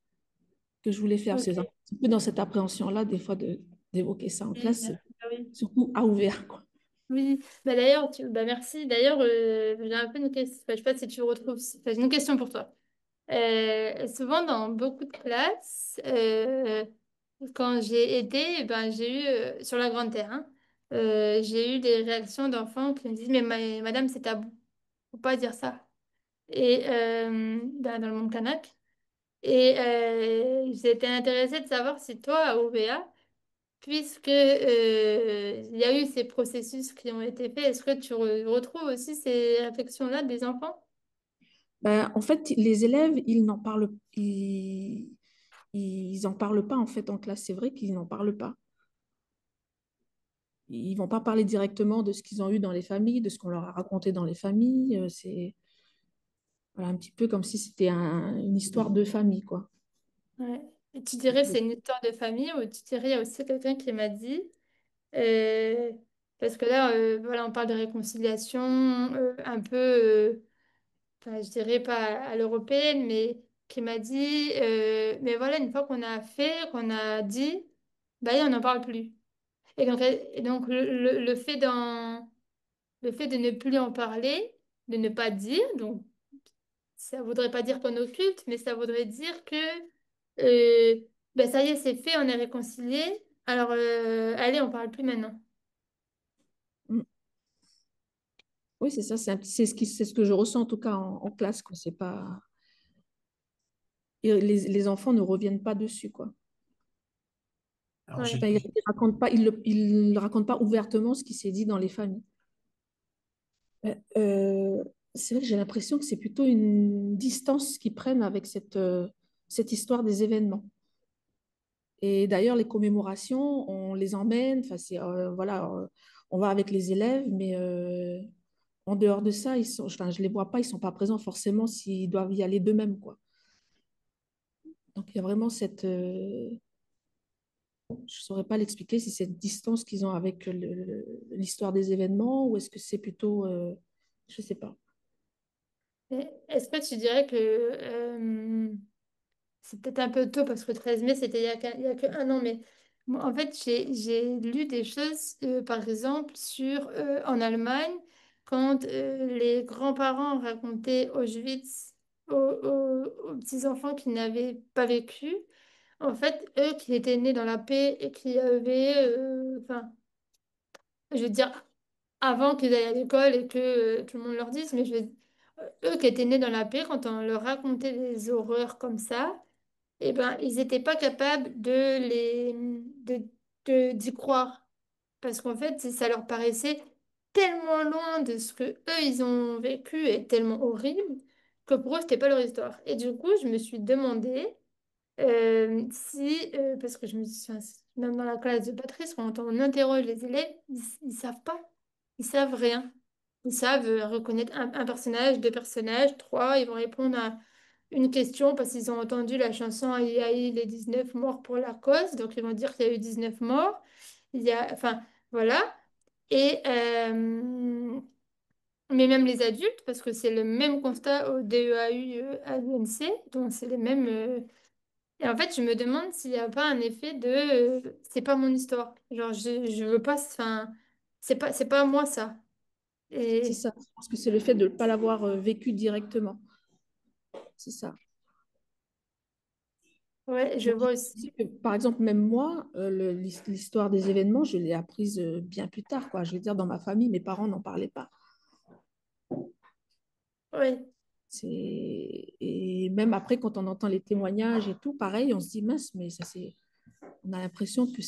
faire. C'est un Ok. peu dans cette appréhension-là, des fois, d'évoquer ça en Oui, classe, ah oui. surtout à ouvert, quoi. Oui. Bah, d'ailleurs, bah, merci. D'ailleurs, j'ai un peu une question. Enfin, je sais pas si tu retrouves. Enfin, j'ai une question pour toi. Souvent, dans beaucoup de classes, quand j'ai été, ben, j'ai eu, sur la Grande Terre, hein, j'ai eu des réactions d'enfants qui me disent, mais madame, c'est tabou. Faut pas dire ça. Et ben, dans le monde kanak. Et j'étais intéressée de savoir si toi, à OVA, puisque il y a eu ces processus qui ont été faits, est-ce que tu retrouves aussi ces réflexions-là des enfants? Ben, en fait, les élèves, ils en parlent pas en fait en classe. C'est vrai qu'ils n'en parlent pas. Ils vont pas parler directement de ce qu'ils ont eu dans les familles, de ce qu'on leur a raconté dans les familles. C'est voilà, un petit peu comme si c'était une histoire de famille, quoi. Ouais. Et tu dirais que c'est une histoire de famille ou tu dirais, il y a aussi quelqu'un qui m'a dit, euh, parce que là, voilà, on parle de réconciliation un peu, enfin, je dirais pas à l'européenne, mais qui m'a dit, mais voilà, une fois qu'on a fait, qu'on a dit, bah, on n'en parle plus. Et donc le fait de ne plus en parler, de ne pas dire, donc ça voudrait pas dire qu'on occulte, mais ça voudrait dire que ben ça y est, c'est fait, on est réconciliés. Alors, allez, on parle plus maintenant. Mm. Oui, c'est ça. C'est ce que je ressens en tout cas en classe, quoi. C'est pas et les enfants ne reviennent pas dessus, quoi. Alors, Ouais, Enfin, ils racontent pas ouvertement ce qui s'est dit dans les familles. Euh, c'est vrai que j'ai l'impression que c'est plutôt une distance qu'ils prennent avec cette histoire des événements. Et d'ailleurs, les commémorations, on les emmène, enfin, voilà, on va avec les élèves, mais en dehors de ça, enfin, je ne les vois pas, ils ne sont pas présents forcément s'ils doivent y aller d'eux-mêmes, quoi. Donc, il y a vraiment je ne saurais pas l'expliquer si c'est cette distance qu'ils ont avec l'histoire des événements ou est-ce que c'est plutôt, je ne sais pas. Mais est-ce que tu dirais que c'est peut-être un peu tôt parce que le 13 mai, c'était il y a que un an, mais moi, en fait, j'ai lu des choses, par exemple, en Allemagne, quand les grands-parents racontaient Auschwitz aux petits-enfants qui n'avaient pas vécu, en fait, eux qui étaient nés dans la paix et qui avaient, enfin, je veux dire, avant qu'ils aillent à l'école et que tout le monde leur dise, mais eux qui étaient nés dans la paix, quand on leur racontait des horreurs comme ça, eh ben, ils n'étaient pas capables d'y croire. Parce qu'en fait, ça leur paraissait tellement loin de ce que eux, ils ont vécu et tellement horrible que pour eux, c'était pas leur histoire. Et du coup, je me suis demandé si, parce que je me suis, enfin, même dans la classe de Patrice, quand on interroge les élèves, ils savent pas. Ils savent rien. Ils savent reconnaître un personnage, deux personnages, trois. Ils vont répondre à une question parce qu'ils ont entendu la chanson Il y a eu les 19 morts pour la cause. Donc, ils vont dire qu'il y a eu 19 morts. Enfin, voilà. Et, mais même les adultes, parce que c'est le même constat au DEAU, à l'UNC. Donc, c'est les mêmes. Et en fait, je me demande s'il n'y a pas un effet de c'est pas mon histoire. Genre, je veux pas. Enfin, c'est pas moi ça. C'est Et ça. Je pense que c'est le fait de ne pas l'avoir vécu directement. C'est ça. ouais, je Moi, vois je sais aussi. que, par exemple, même moi, l'histoire des événements, je l'ai apprise bien plus tard, quoi. Je veux dire, dans ma famille, mes parents n'en parlaient pas. Ouais. Et même après, quand on entend les témoignages et tout, pareil, on se dit, mince, mais ça, on a l'impression que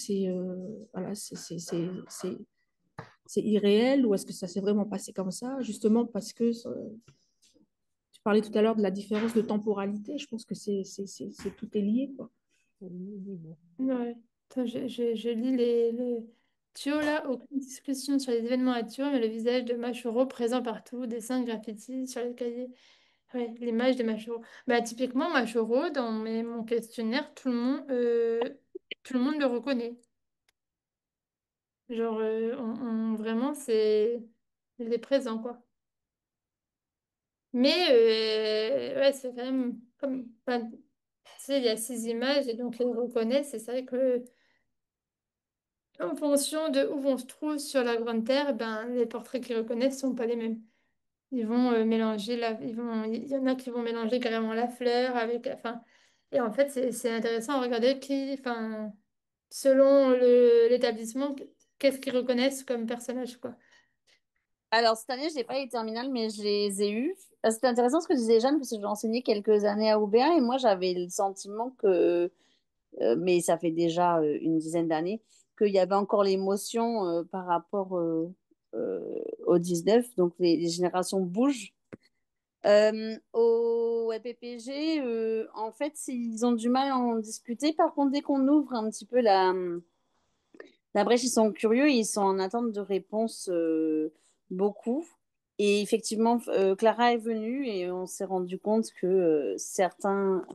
voilà, c'est irréel ou est-ce que ça s'est vraiment passé comme ça, justement parce que tu parlais tout à l'heure de la différence de temporalité, je pense que tout est lié, quoi. Ouais. Attends, je lis les Thio là, aucune discussion sur les événements à Thio, mais le visage de Machoro présent partout, dessins, graffitis sur les cahiers. Ouais, l'image de Machoro. Bah, typiquement, Machoro, dans mon questionnaire, tout le monde le reconnaît. Genre, vraiment, il est présent, quoi. Mais, ouais, c'est quand même comme. Enfin, tu sais, il y a six images et donc ils le reconnaissent. Et c'est vrai que. En fonction de où on se trouve sur la Grande Terre, ben, les portraits qu'ils reconnaissent sont pas les mêmes. Ils vont mélanger il y en a qui vont mélanger carrément la fleur avec, enfin, et en fait, c'est intéressant à regarder enfin, selon l'établissement, qu'est-ce qu'ils reconnaissent comme personnage, quoi. Alors, cette année, je n'ai pas les terminales, mais je les ai eues. C'était intéressant ce que disait Jeanne, parce que j'ai enseigné quelques années à OBA, et moi, j'avais le sentiment que, mais ça fait déjà une dizaine d'années, qu'il y avait encore l'émotion par rapport au 19, donc les générations bougent. Au PPG, en fait, ils ont du mal à en discuter. Par contre, dès qu'on ouvre un petit peu la brèche, ils sont curieux, ils sont en attente de réponses beaucoup. Et effectivement, Clara est venue et on s'est rendu compte que certains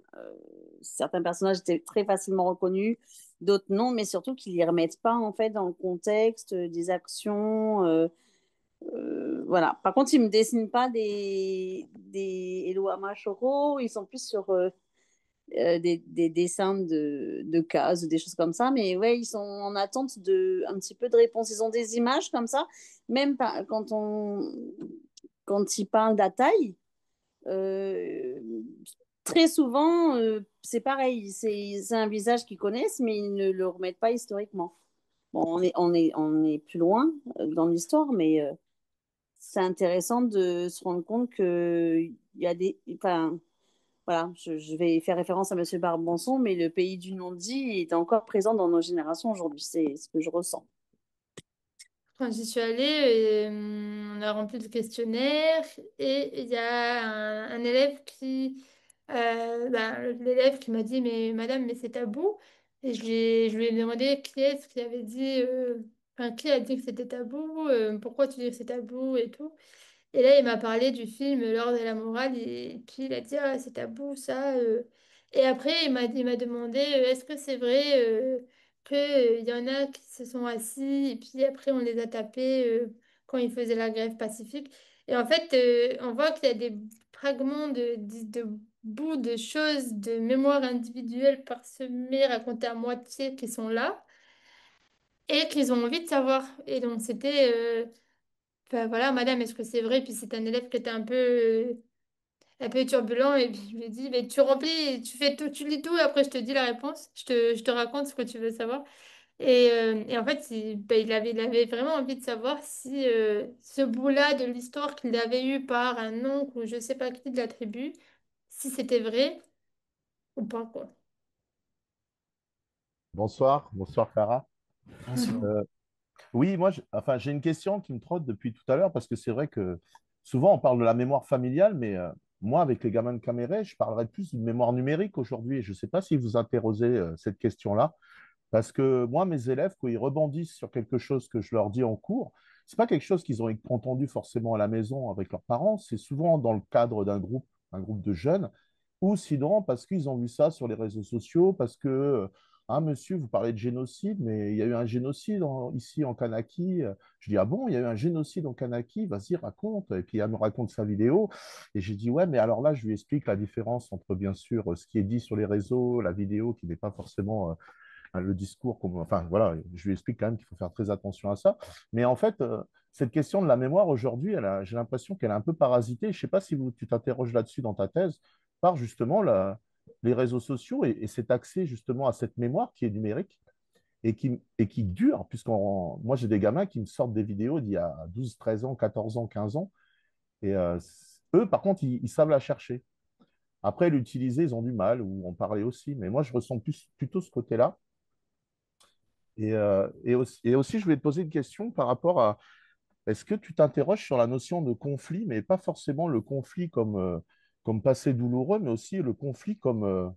personnages étaient très facilement reconnus, d'autres non, mais surtout qu'ils ne les remettent pas en fait dans le contexte des actions. Voilà. Par contre, ils ne me dessinent pas des Eloi Machoro, ils sont plus sur des dessins de cases, des choses comme ça. Mais ouais, ils sont en attente un petit peu de réponse. Ils ont des images comme ça, même quand ils parlent d'Ataï, euh, très souvent, c'est pareil. C'est un visage qu'ils connaissent, mais ils ne le remettent pas historiquement. Bon, on est plus loin dans l'histoire, mais c'est intéressant de se rendre compte que il y a enfin, voilà, je vais faire référence à Monsieur Barbanson, mais le pays du non-dit est encore présent dans nos générations aujourd'hui. C'est ce que je ressens. Quand j'y suis allée, on a rempli le questionnaire et il y a un élève l'élève qui m'a dit, mais madame, mais c'est tabou. Et je lui ai demandé qui est-ce qui avait dit, enfin, qui a dit que c'était tabou, pourquoi tu dis que c'est tabou et tout. Et là, il m'a parlé du film L'Ordre et la morale et puis il a dit, ah, c'est tabou ça. Et après, il m'a demandé, est-ce que c'est vrai qu'il y en a qui se sont assis et puis après on les a tapés quand ils faisaient la grève pacifique. Et en fait, on voit qu'il y a fragments de bouts de choses, de mémoires individuelles parsemées, racontées à moitié qui sont là et qu'ils ont envie de savoir. Et donc, c'était, enfin, voilà, madame, est-ce que c'est vrai? Puis c'est un élève qui était un peu turbulent. Et puis je lui ai dit, mais tu remplis, tu fais tout, tu lis tout, et après je te dis la réponse. Je te raconte ce que tu veux savoir. Et en fait, ben, il avait vraiment envie de savoir si ce bout-là de l'histoire qu'il avait eu par un oncle ou je sais pas qui de la tribu, si c'était vrai ou pas, quoi. Bonsoir, bonsoir Clara. Bonsoir. Euh, oui, moi, enfin, j'ai une question qui me trotte depuis tout à l'heure parce que c'est vrai que souvent on parle de la mémoire familiale, mais moi, avec les gamins de Caméré, je parlerais plus d'une mémoire numérique aujourd'hui. Et je ne sais pas si vous interrogez cette question-là, parce que moi, mes élèves, quand ils rebondissent sur quelque chose que je leur dis en cours, c'est pas quelque chose qu'ils ont entendu forcément à la maison avec leurs parents, c'est souvent dans le cadre d'un groupe, un groupe de jeunes, ou sinon parce qu'ils ont vu ça sur les réseaux sociaux, parce que, ah monsieur, vous parlez de génocide, mais il y a eu un génocide ici en Kanaki. Je dis, ah bon, il y a eu un génocide en Kanaki, vas-y, raconte. Et puis elle me raconte sa vidéo. Et j'ai dit, ouais, mais alors là, je lui explique la différence entre, bien sûr, ce qui est dit sur les réseaux, la vidéo qui n'est pas forcément le discours, enfin voilà, je lui explique quand même qu'il faut faire très attention à ça. Mais en fait, cette question de la mémoire aujourd'hui, j'ai l'impression qu'elle est un peu parasitée. Je ne sais pas si tu t'interroges là-dessus dans ta thèse, par justement les réseaux sociaux et cet accès justement à cette mémoire qui est numérique et qui dure, moi j'ai des gamins qui me sortent des vidéos d'il y a 12, 13 ans, 14 ans, 15 ans, et eux, par contre, ils savent la chercher. Après, l'utiliser, ils ont du mal, ou en parler aussi, mais moi je ressens plutôt ce côté-là. Et aussi, je voulais te poser une question par rapport à, est-ce que tu t'interroges sur la notion de conflit, mais pas forcément le conflit comme passé douloureux, mais aussi le conflit comme,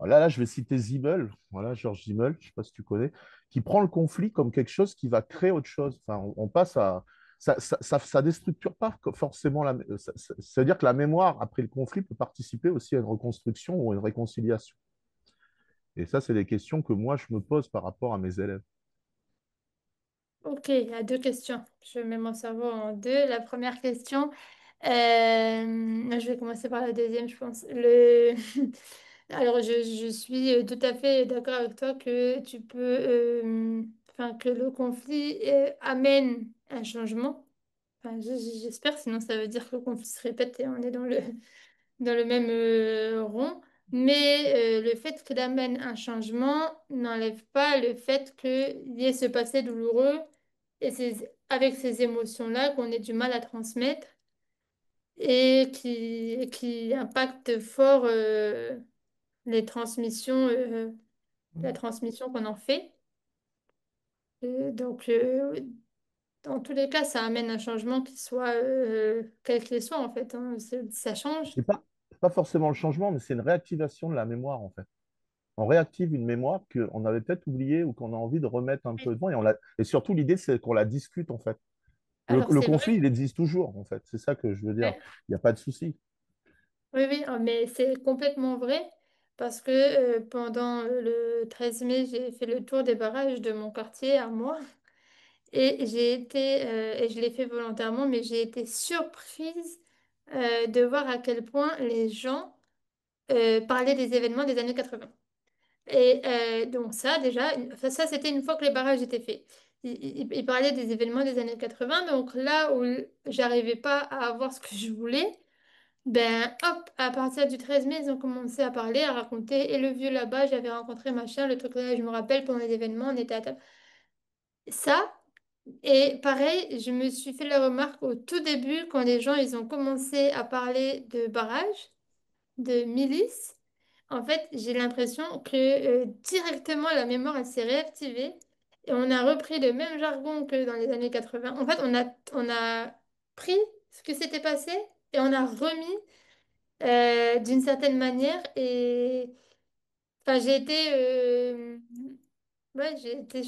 là, je vais citer Simmel, voilà, Georges Simmel, je ne sais pas si tu connais, qui prend le conflit comme quelque chose qui va créer autre chose. Enfin, on passe à... Ça déstructure pas forcément c'est-à-dire que la mémoire après le conflit peut participer aussi à une reconstruction ou à une réconciliation. Et ça, c'est des questions que moi, je me pose par rapport à mes élèves. Ok, il y a deux questions. Je mets mon cerveau en deux. La première question, je vais commencer par la deuxième, je pense. Alors, je suis tout à fait d'accord avec toi que tu peux, enfin, que le conflit amène un changement. Enfin, j'espère, sinon ça veut dire que le conflit se répète et on est dans le même rond. Mais le fait qu'il amène un changement n'enlève pas le fait qu'il y ait ce passé douloureux et c'est avec ces émotions-là qu'on ait du mal à transmettre et qui impactent fort les transmissions, la transmission qu'on en fait. Donc, dans tous les cas, ça amène un changement qui soit quel qu'il soit en fait, hein. Ça change. C'est pas forcément le changement, mais c'est une réactivation de la mémoire, en fait. On réactive une mémoire qu'on avait peut-être oubliée ou qu'on a envie de remettre un peu devant. Et surtout, l'idée, c'est qu'on la discute, en fait. Alors, Le c'est vrai. conflit, il existe toujours, en fait. C'est ça que je veux dire. Ouais. Il n'y a pas de souci. Oui, oui, mais c'est complètement vrai parce que pendant le 13 mai, j'ai fait le tour des barrages de mon quartier à moi et j'ai été, et je l'ai fait volontairement, mais j'ai été surprise de voir à quel point les gens parlaient des événements des années 80. Et donc ça, déjà, enfin, ça c'était une fois que les barrages étaient faits. Ils parlaient des événements des années 80, donc là où j'arrivais pas à avoir ce que je voulais. Ben hop, à partir du 13 mai, ils ont commencé à parler, à raconter. Et le vieux là-bas, j'avais rencontré machin, le truc là, je me rappelle, pendant les événements, on était à table. Ça, et pareil, je me suis fait la remarque au tout début, quand les gens, ils ont commencé à parler de barrage, de milices. En fait, j'ai l'impression que directement, la mémoire, elle s'est réactivée. Et on a repris le même jargon que dans les années 80. En fait, on a pris ce qui s'était passé et on a remis d'une certaine manière. Et enfin, ouais, j'ai été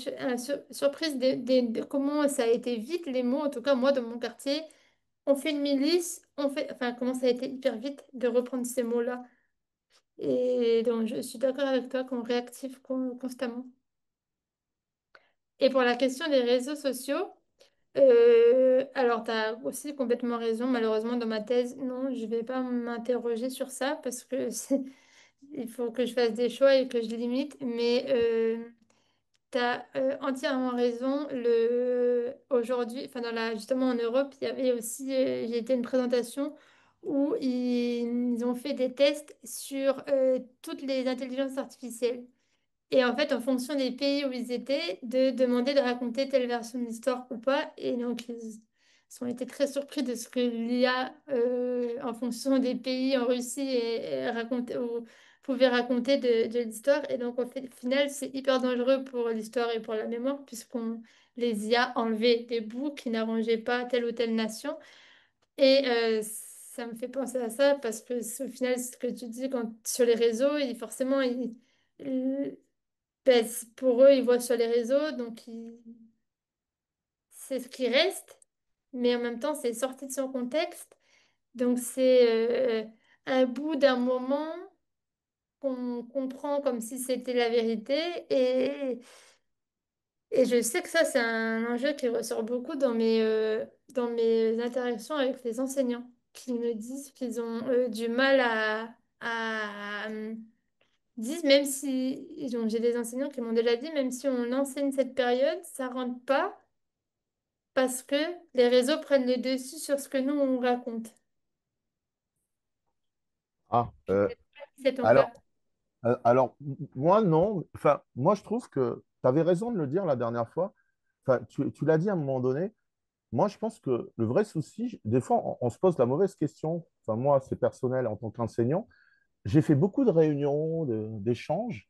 surprise de comment ça a été vite les mots. En tout cas, moi, dans mon quartier, on fait une milice, enfin, comment ça a été hyper vite de reprendre ces mots-là. Et donc, je suis d'accord avec toi qu'on réactive constamment. Et pour la question des réseaux sociaux, Alors, tu as aussi complètement raison. Malheureusement, dans ma thèse, non, je vais pas m'interroger sur ça parce que il faut que je fasse des choix et que je limite. Mais tu as entièrement raison. Aujourd'hui, enfin, justement en Europe, il y avait aussi, j'ai été à une présentation où ils ont fait des tests sur toutes les intelligences artificielles. Et en fait, en fonction des pays où ils étaient, de demander de raconter telle version de l'histoire ou pas. Et donc, ils ont été très surpris de ce que l'IA, en fonction des pays en Russie, ou pouvait raconter de l'histoire. Et donc, au final, c'est hyper dangereux pour l'histoire et pour la mémoire, puisqu'on les IA enlevaient des bouts qui n'arrangeaient pas telle ou telle nation. Et ça me fait penser à ça parce que au final, ce que tu dis sur les réseaux, forcément, ben, pour eux, ils voient sur les réseaux, donc c'est ce qui reste, mais en même temps, c'est sorti de son contexte. Donc, c'est un bout d'un moment qu'on comprend comme si c'était la vérité. Et je sais que ça, c'est un enjeu qui ressort beaucoup dans mes interactions avec les enseignants, qui me disent qu'ils ont du mal à disent, même si j'ai des enseignants qui m'ont déjà dit, même si on enseigne cette période, ça rentre pas parce que les réseaux prennent le dessus sur ce que nous, on raconte. Ah, Je sais pas si c'est ton cas. alors, moi, non. Enfin, moi, je trouve que tu avais raison de le dire la dernière fois. Enfin, tu l'as dit à un moment donné. Moi, je pense que le vrai souci, des fois, on se pose la mauvaise question. Enfin, moi, c'est personnel en tant qu'enseignant. J'ai fait beaucoup de réunions, d'échanges.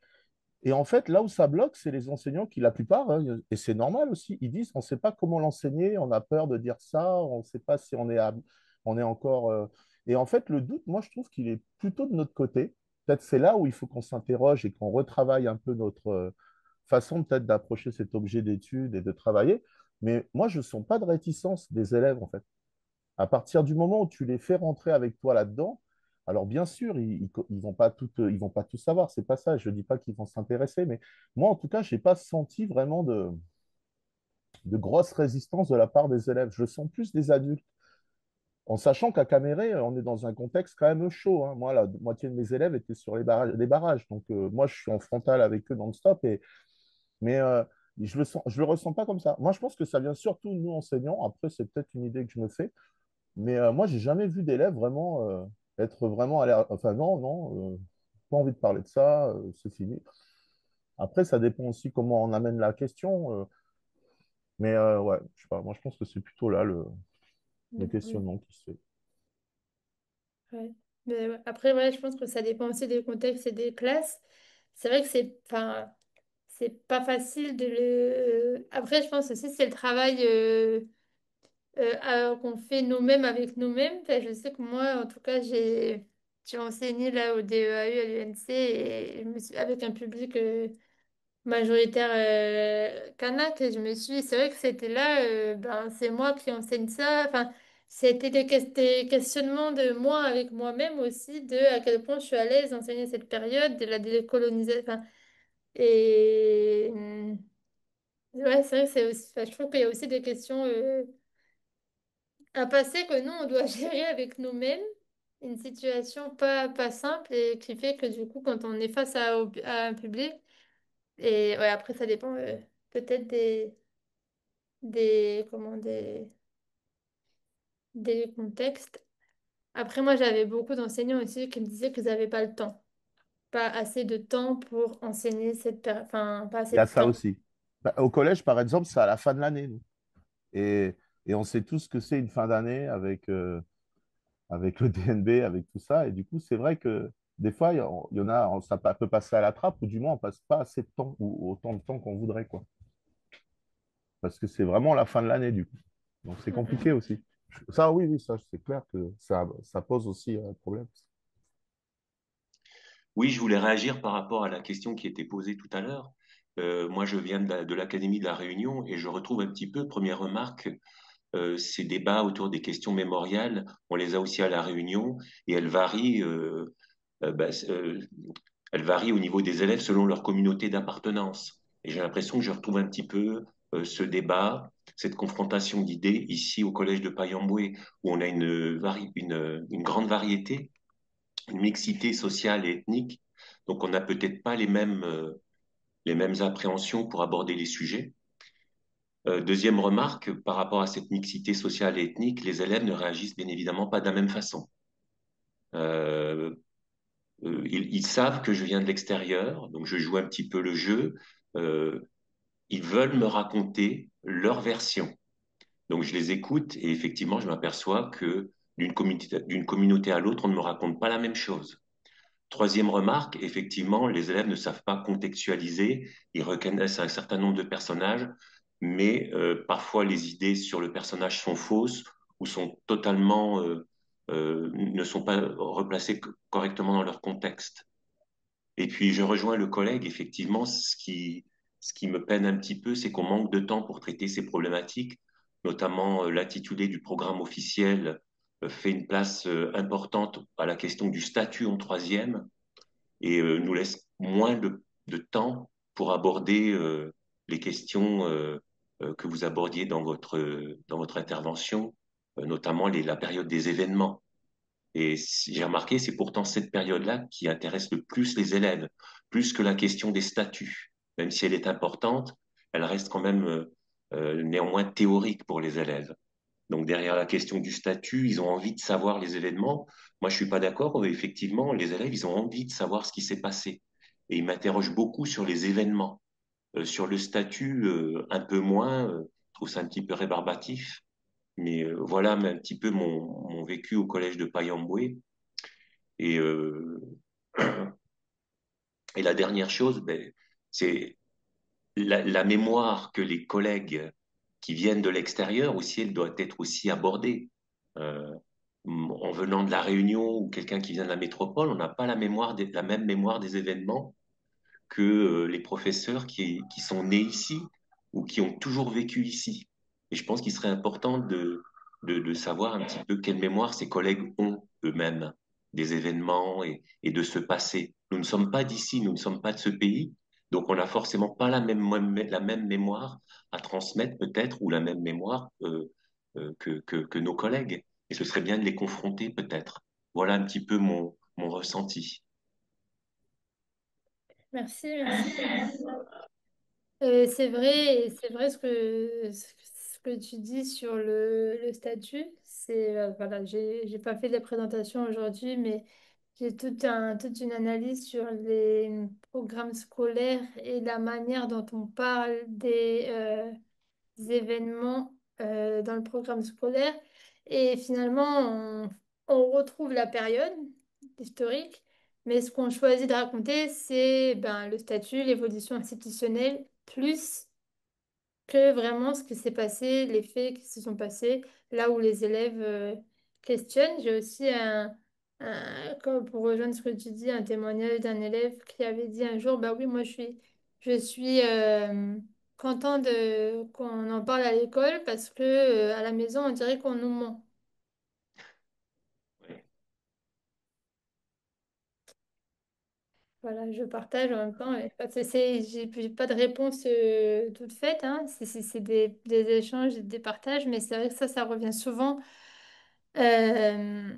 Et en fait, là où ça bloque, c'est les enseignants qui, la plupart, hein, et c'est normal aussi, ils disent on ne sait pas comment l'enseigner, on a peur de dire ça, on ne sait pas si on est encore. Et en fait, le doute, moi, je trouve qu'il est plutôt de notre côté. Peut-être c'est là où il faut qu'on s'interroge et qu'on retravaille un peu notre façon peut-être d'approcher cet objet d'étude et de travailler. Mais moi, je ne sens pas de réticence des élèves, en fait. À partir du moment où tu les fais rentrer avec toi là-dedans, alors bien sûr, ils vont pas tout savoir, c'est pas ça. Je ne dis pas qu'ils vont s'intéresser, mais moi, en tout cas, je n'ai pas senti vraiment de grosse résistance de la part des élèves. Je sens plus des adultes, en sachant qu'à Caméré, on est dans un contexte quand même chaud, hein. Moi, la moitié de mes élèves étaient sur les barrages, donc moi, je suis en frontal avec eux non-stop, mais je le ressens pas comme ça. Moi, je pense que ça vient surtout de nous enseignants. Après, c'est peut-être une idée que je me fais. Mais moi, j'ai jamais vu d'élèves vraiment être vraiment à l'air. Enfin, non, non, pas envie de parler de ça, c'est fini. Après, ça dépend aussi comment on amène la question. Mais ouais, je sais pas. Moi, je pense que c'est plutôt là le Mhm. questionnement qui se fait. Ouais. Mais ouais. Après, ouais, je pense que ça dépend aussi des contextes et des classes. C'est vrai que enfin, c'est pas facile de le. Après, je pense aussi c'est le travail qu'on fait nous-mêmes avec nous-mêmes. Enfin, je sais que moi, en tout cas, j'ai enseigné là au DEAU à l'UNC et avec un public majoritaire kanak. Et c'est vrai que c'était là, ben, c'est moi qui enseigne ça. Enfin, c'était des questionnements de moi avec moi-même aussi, de à quel point je suis à l'aise d'enseigner cette période, de la décolonisation. Enfin, et ouais, c'est vrai que c'est aussi, enfin, je trouve qu'il y a aussi des questions. Un passé que nous, on doit gérer avec nous-mêmes, une situation pas simple et qui fait que du coup, quand on est face à un public, et ouais, après, ça dépend peut-être des contextes. Après, moi, j'avais beaucoup d'enseignants aussi qui me disaient qu'ils n'avaient pas le temps, pas assez de temps pour enseigner enfin, pas Il assez y a de ça temps. aussi. Bah, au collège, par exemple, c'est à la fin de l'année, nous. Et, et on sait tous ce que c'est une fin d'année avec le DNB, avec tout ça. Et du coup, c'est vrai que des fois, il y en a, ça peut passer à la trappe, ou du moins, on passe pas assez de temps ou autant de temps qu'on voudrait, quoi. Parce que c'est vraiment la fin de l'année, du coup. Donc, c'est compliqué aussi. Ça, oui, oui, ça, c'est clair que ça pose aussi un problème. Oui, je voulais réagir par rapport à la question qui était posée tout à l'heure. Moi, je viens de l'Académie de la Réunion et je retrouve un petit peu, première remarque, ces débats autour des questions mémoriales. On les a aussi à la Réunion et euh, bah, euh, elles varient au niveau des élèves selon leur communauté d'appartenance. Et j'ai l'impression que je retrouve un petit peu ce débat, cette confrontation d'idées ici au collège de Payamboué, où on a une grande variété, une mixité sociale et ethnique. Donc, on n'a peut-être pas les mêmes appréhensions pour aborder les sujets. Deuxième remarque, par rapport à cette mixité sociale et ethnique, les élèves ne réagissent bien évidemment pas de la même façon. Euh, ils savent que je viens de l'extérieur, donc je joue un petit peu le jeu. Euh, Ils veulent me raconter leur version. Donc je les écoute et effectivement, je m'aperçois que d'une communauté à l'autre, on ne me raconte pas la même chose. Troisième remarque, effectivement, les élèves ne savent pas contextualiser, ils reconnaissent un certain nombre de personnages, mais parfois les idées sur le personnage sont fausses ou sont totalement, ne sont pas replacées correctement dans leur contexte. Et puis je rejoins le collègue, effectivement, ce qui me peine un petit peu, c'est qu'on manque de temps pour traiter ces problématiques, notamment l'intitulé du programme officiel fait une place importante à la question du statut en troisième et nous laisse moins de temps pour aborder les questions que vous abordiez dans votre intervention, notamment la période des événements. Et j'ai remarqué, c'est pourtant cette période-là qui intéresse le plus les élèves, plus que la question des statuts. Même si elle est importante, elle reste quand même néanmoins théorique pour les élèves. Donc derrière la question du statut, ils ont envie de savoir les événements. Moi, je suis pas d'accord. Effectivement, les élèves, ils ont envie de savoir ce qui s'est passé. Et ils m'interrogent beaucoup sur les événements. Sur le statut, un peu moins. Je trouve ça un petit peu rébarbatif. Mais voilà un petit peu mon vécu au collège de Payamboué. Et, et la dernière chose, ben, c'est la mémoire que les collègues qui viennent de l'extérieur aussi, elle doit être aussi abordée. Euh, En venant de la Réunion ou quelqu'un qui vient de la métropole, on n'a pas la même mémoire des événements que les professeurs qui sont nés ici ou qui ont toujours vécu ici. Et je pense qu'il serait important de savoir un petit peu quelle mémoire ces collègues ont eux-mêmes des événements et de ce passé. Nous ne sommes pas d'ici, nous ne sommes pas de ce pays, donc on n'a forcément pas la même mémoire à transmettre peut-être ou la même mémoire que nos collègues. Et ce serait bien de les confronter peut-être. Voilà un petit peu mon ressenti. Merci, merci. C'est vrai ce que tu dis sur le statut. Voilà, j'ai pas fait de présentation aujourd'hui, mais j'ai toute une analyse sur les programmes scolaires et la manière dont on parle des événements dans le programme scolaire. Et finalement, on retrouve la période historique, mais ce qu'on choisit de raconter, c'est ben, le statut, l'évolution institutionnelle, plus que vraiment ce qui s'est passé, les faits qui se sont passés, là où les élèves questionnent. J'ai aussi comme pour rejoindre ce que tu dis, un témoignage d'un élève qui avait dit un jour, bah oui, je suis content qu'on en parle à l'école parce que à la maison, on dirait qu'on nous ment. Voilà, je partage en même temps. J'ai pas de réponse toute faite, hein. C'est des échanges et des partages, mais c'est vrai que ça revient souvent. Euh,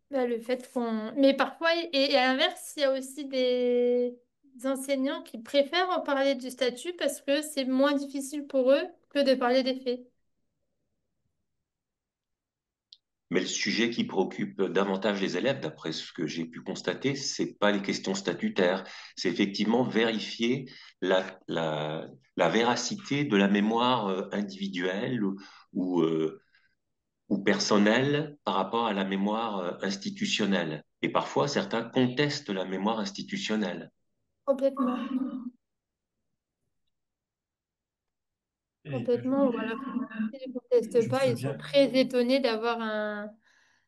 le fait qu'on... Mais parfois, et à l'inverse, il y a aussi des enseignants qui préfèrent en parler du statut parce que c'est moins difficile pour eux que de parler des faits. Mais le sujet qui préoccupe davantage les élèves, d'après ce que j'ai pu constater, c'est pas les questions statutaires, c'est effectivement vérifier la véracité de la mémoire individuelle ou, ou personnelle par rapport à la mémoire institutionnelle. Et parfois, certains contestent la mémoire institutionnelle. Complètement. Et Complètement. Ou alors, s'ils ne contestent je me pas, ils sont souviens, très étonnés d'avoir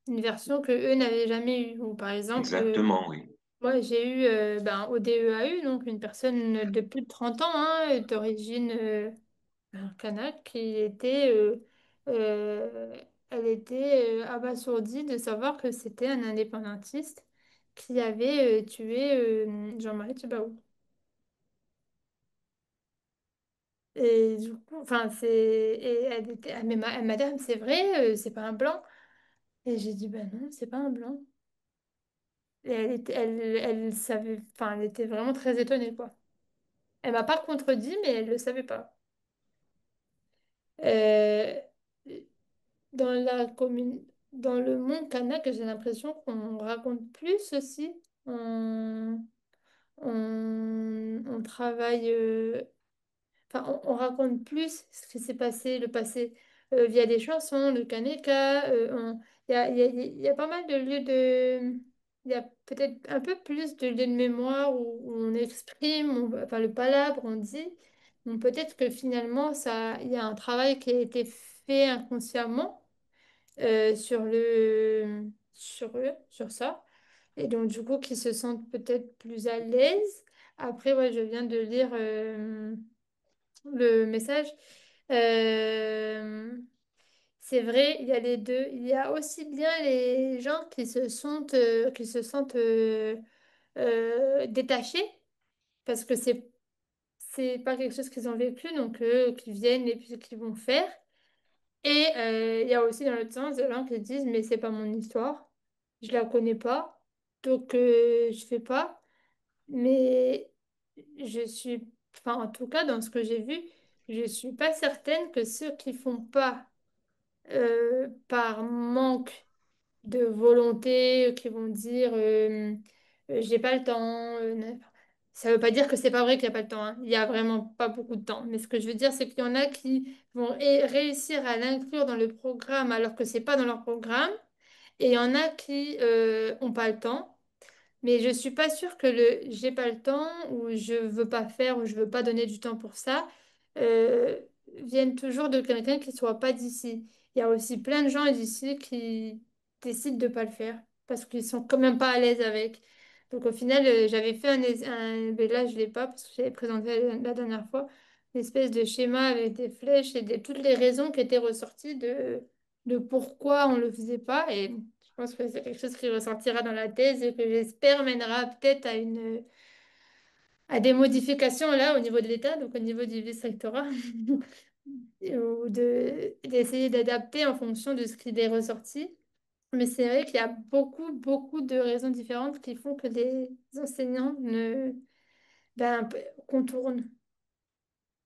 une version que eux n'avaient jamais eue. Ou par exemple, Exactement, oui. moi, j'ai eu ben, au DEAU, donc une personne de plus de 30 ans, hein, d'origine kanak, qui était, elle était abasourdie de savoir que c'était un indépendantiste qui avait tué Jean-Marie Tjibaou. Et du coup, enfin, et elle m'a dit, ah, mais c'est vrai, c'est pas un blanc. Et j'ai dit, ben non, c'est pas un blanc. Et elle savait, enfin, elle était vraiment très étonnée, quoi. Elle m'a pas contredit, mais elle le savait pas. Euh, dans la commune, dans le monde kanak, j'ai l'impression qu'on raconte plus aussi. On travaille. Enfin, on raconte plus ce qui s'est passé, le passé, via des chansons, le Kaneka. Il y a pas mal de lieux de. Il y a peut-être un peu plus de lieux de mémoire où on exprime, enfin le palabre, on dit. Donc peut-être que finalement, il y a un travail qui a été fait inconsciemment sur eux, sur ça. Et donc, du coup, qui se sentent peut-être plus à l'aise. Après, ouais, je viens de lire le message. Euh, c'est vrai, il y a les deux. Il y a aussi bien les gens qui se sentent détachés parce que c'est pas quelque chose qu'ils ont vécu, donc qui viennent et puis qui vont faire. Et il y a aussi dans l'autre sens des gens qui disent, mais c'est pas mon histoire, je la connais pas, donc je fais pas. Mais je suis, enfin en tout cas dans ce que j'ai vu, je suis pas certaine que ceux qui font pas par manque de volonté, qui vont dire j'ai pas le temps. Ça veut pas dire que c'est pas vrai qu'il n'y a pas le temps, hein. Il y a vraiment pas beaucoup de temps. Mais ce que je veux dire, c'est qu'il y en a qui vont réussir à l'inclure dans le programme alors que c'est pas dans leur programme. Et il y en a qui ont pas le temps. Mais je suis pas sûre que le j'ai pas le temps ou je veux pas faire ou je veux pas donner du temps pour ça euh, vienne toujours de quelqu'un qui soit pas d'ici. Il y a aussi plein de gens d'ici qui décident de pas le faire parce qu'ils sont quand même pas à l'aise avec. Donc au final, j'avais fait mais là je l'ai pas parce que j'avais présenté la dernière fois, une espèce de schéma avec des flèches et toutes les raisons qui étaient ressorties de pourquoi on le faisait pas. Et je pense que c'est quelque chose qui ressortira dans la thèse et que j'espère mènera peut-être à des modifications là au niveau de l'État, donc au niveau du vice-rectorat, ou d'essayer d'adapter en fonction de ce qui est ressorti. Mais c'est vrai qu'il y a beaucoup de raisons différentes qui font que les enseignants ben, contournent.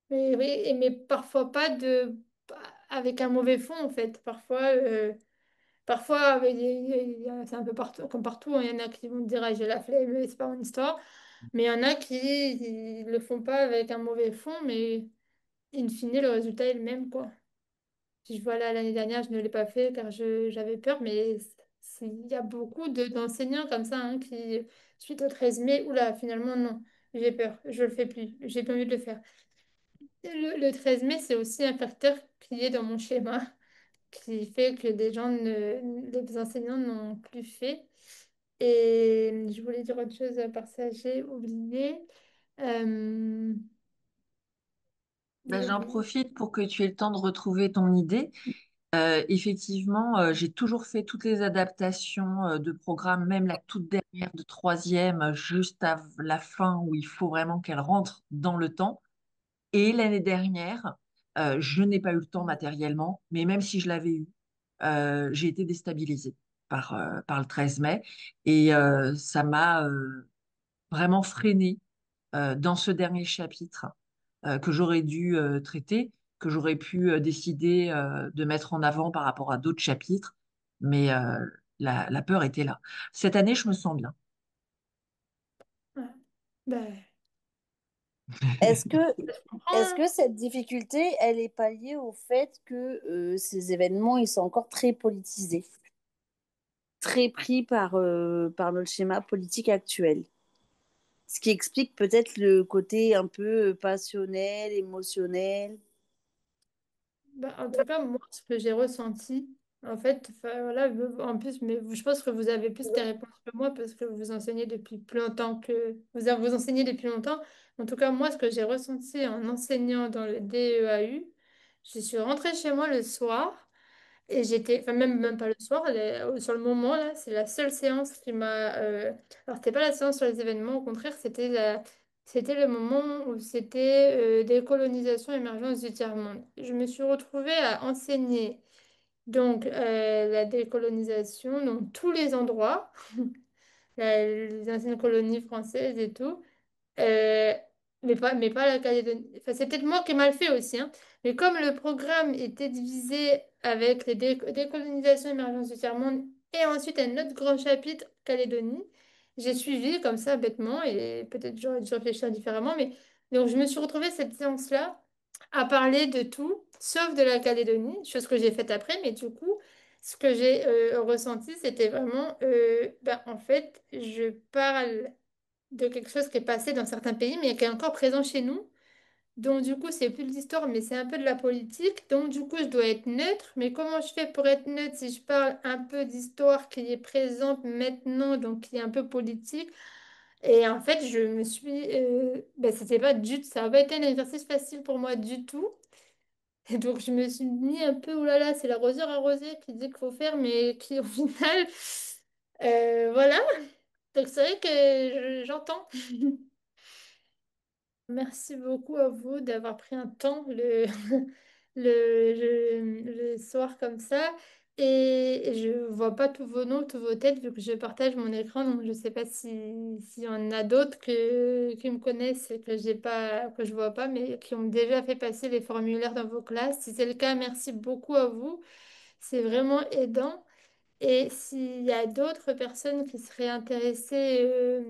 Mais, oui, mais parfois pas avec un mauvais fond en fait. Parfois, c'est un peu partout, comme partout, hein. Il y en a qui vont dire ah, j'ai la flemme, c'est pas mon histoire. Mais il y en a qui ils le font pas avec un mauvais fond, mais in fine, le résultat est le même, quoi. Si je vois là l'année dernière, je ne l'ai pas fait car j'avais peur, mais il y a beaucoup d'enseignants comme ça hein, qui, suite au 13 mai, oula, finalement, non, j'ai peur, je le fais plus, j'ai pas envie de le faire. Et le 13 mai, c'est aussi un facteur qui est dans mon schéma, qui fait que les enseignants n'ont plus fait. Et je voulais dire autre chose à partager, oublié. Euh, Ben, j'ai j'en oublié. profite pour que tu aies le temps de retrouver ton idée. Effectivement, j'ai toujours fait toutes les adaptations de programmes, même la toute dernière de troisième, juste à la fin où il faut vraiment qu'elle rentre dans le temps. Et l'année dernière, je n'ai pas eu le temps matériellement, mais même si je l'avais eu, j'ai été déstabilisée par le 13 mai et ça m'a vraiment freinée dans ce dernier chapitre que j'aurais dû traiter, que j'aurais pu décider de mettre en avant par rapport à d'autres chapitres, mais la peur était là. Cette année, je me sens bien. Ah, ben, Est-ce que, je comprends, est-ce hein. que cette difficulté, elle est pas liée au fait que ces événements, ils sont encore très politisés, très pris par le schéma politique actuel? Ce qui explique peut-être le côté un peu passionnel, émotionnel. Bah, en tout cas, moi, ce que j'ai ressenti, en fait, enfin, voilà, en plus, mais je pense que vous avez plus des réponses que moi parce que vous enseignez depuis plus longtemps que vous enseignez depuis longtemps. En tout cas, moi, ce que j'ai ressenti en enseignant dans le DEAU, je suis rentrée chez moi le soir et j'étais, enfin, même pas le soir, sur le moment, là, c'est la seule séance qui m'a. Alors, c'était pas la séance sur les événements, au contraire, c'était C'était le moment où c'était décolonisation, émergence du tiers-monde. Je me suis retrouvée à enseigner donc la décolonisation dans tous les endroits, les anciennes colonies françaises et tout. Euh, mais pas la Calédonie. Enfin, c'est peut-être moi qui ai mal fait aussi, hein. Mais comme le programme était divisé avec les décolonisations, émergence du tiers-monde et ensuite un autre grand chapitre, Calédonie, j'ai suivi comme ça bêtement et peut-être j'aurais dû réfléchir différemment. Mais donc je me suis retrouvée cette séance-là à parler de tout, sauf de la Calédonie, chose que j'ai faite après. Mais du coup, ce que j'ai ressenti, c'était vraiment, ben, en fait, je parle de quelque chose qui est passé dans certains pays, mais qui est encore présent chez nous. Donc, du coup, c'est plus de l'histoire, mais c'est un peu de la politique. Donc, du coup, je dois être neutre. Mais comment je fais pour être neutre si je parle un peu d'histoire qui est présente maintenant, donc qui est un peu politique? Et en fait, je me suis... ben, c'était pas du ça n'a pas été un exercice facile pour moi du tout. Et donc, je me suis mis un peu, oh là là, c'est l'arroseur arrosé qui dit qu'il faut faire, mais qui, au final... voilà. Donc, c'est vrai que j'entends. Merci beaucoup à vous d'avoir pris un temps le soir comme ça. Et je vois pas tous vos noms, tous vos têtes, vu que je partage mon écran. Donc, je sais pas s'il y en a d'autres qui me connaissent et que j'ai pas, que je vois pas, mais qui ont déjà fait passer les formulaires dans vos classes. Si c'est le cas, merci beaucoup à vous. C'est vraiment aidant. Et s'il y a d'autres personnes qui seraient intéressées,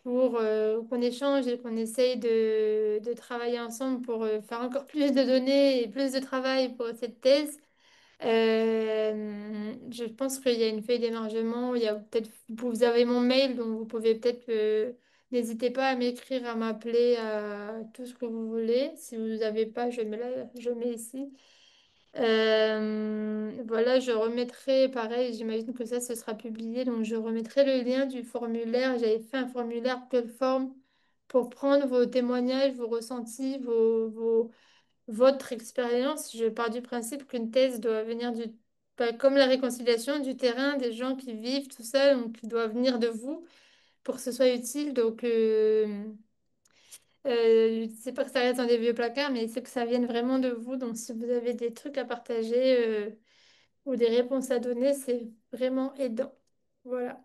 pour qu'on échange et qu'on essaye de travailler ensemble pour faire encore plus de données et plus de travail pour cette thèse. Je pense qu'il y a une feuille d'émargement, il y a peut-être, vous avez mon mail, donc vous pouvez peut-être, n'hésitez pas à m'écrire, à m'appeler, à tout ce que vous voulez. Si vous n'avez pas, je mets ici. Voilà, je remettrai, pareil, j'imagine que ça, ce sera publié, donc je remettrai le lien du formulaire. J'avais fait un formulaire plateforme pour prendre vos témoignages, vos ressentis, votre expérience. Je pars du principe qu'une thèse doit venir pas comme la réconciliation, du terrain, des gens qui vivent tout ça, donc qui doit venir de vous pour que ce soit utile. Donc, c'est pas que ça reste dans des vieux placards, mais c'est que ça vienne vraiment de vous. Donc, si vous avez des trucs à partager ou des réponses à donner, c'est vraiment aidant. Voilà.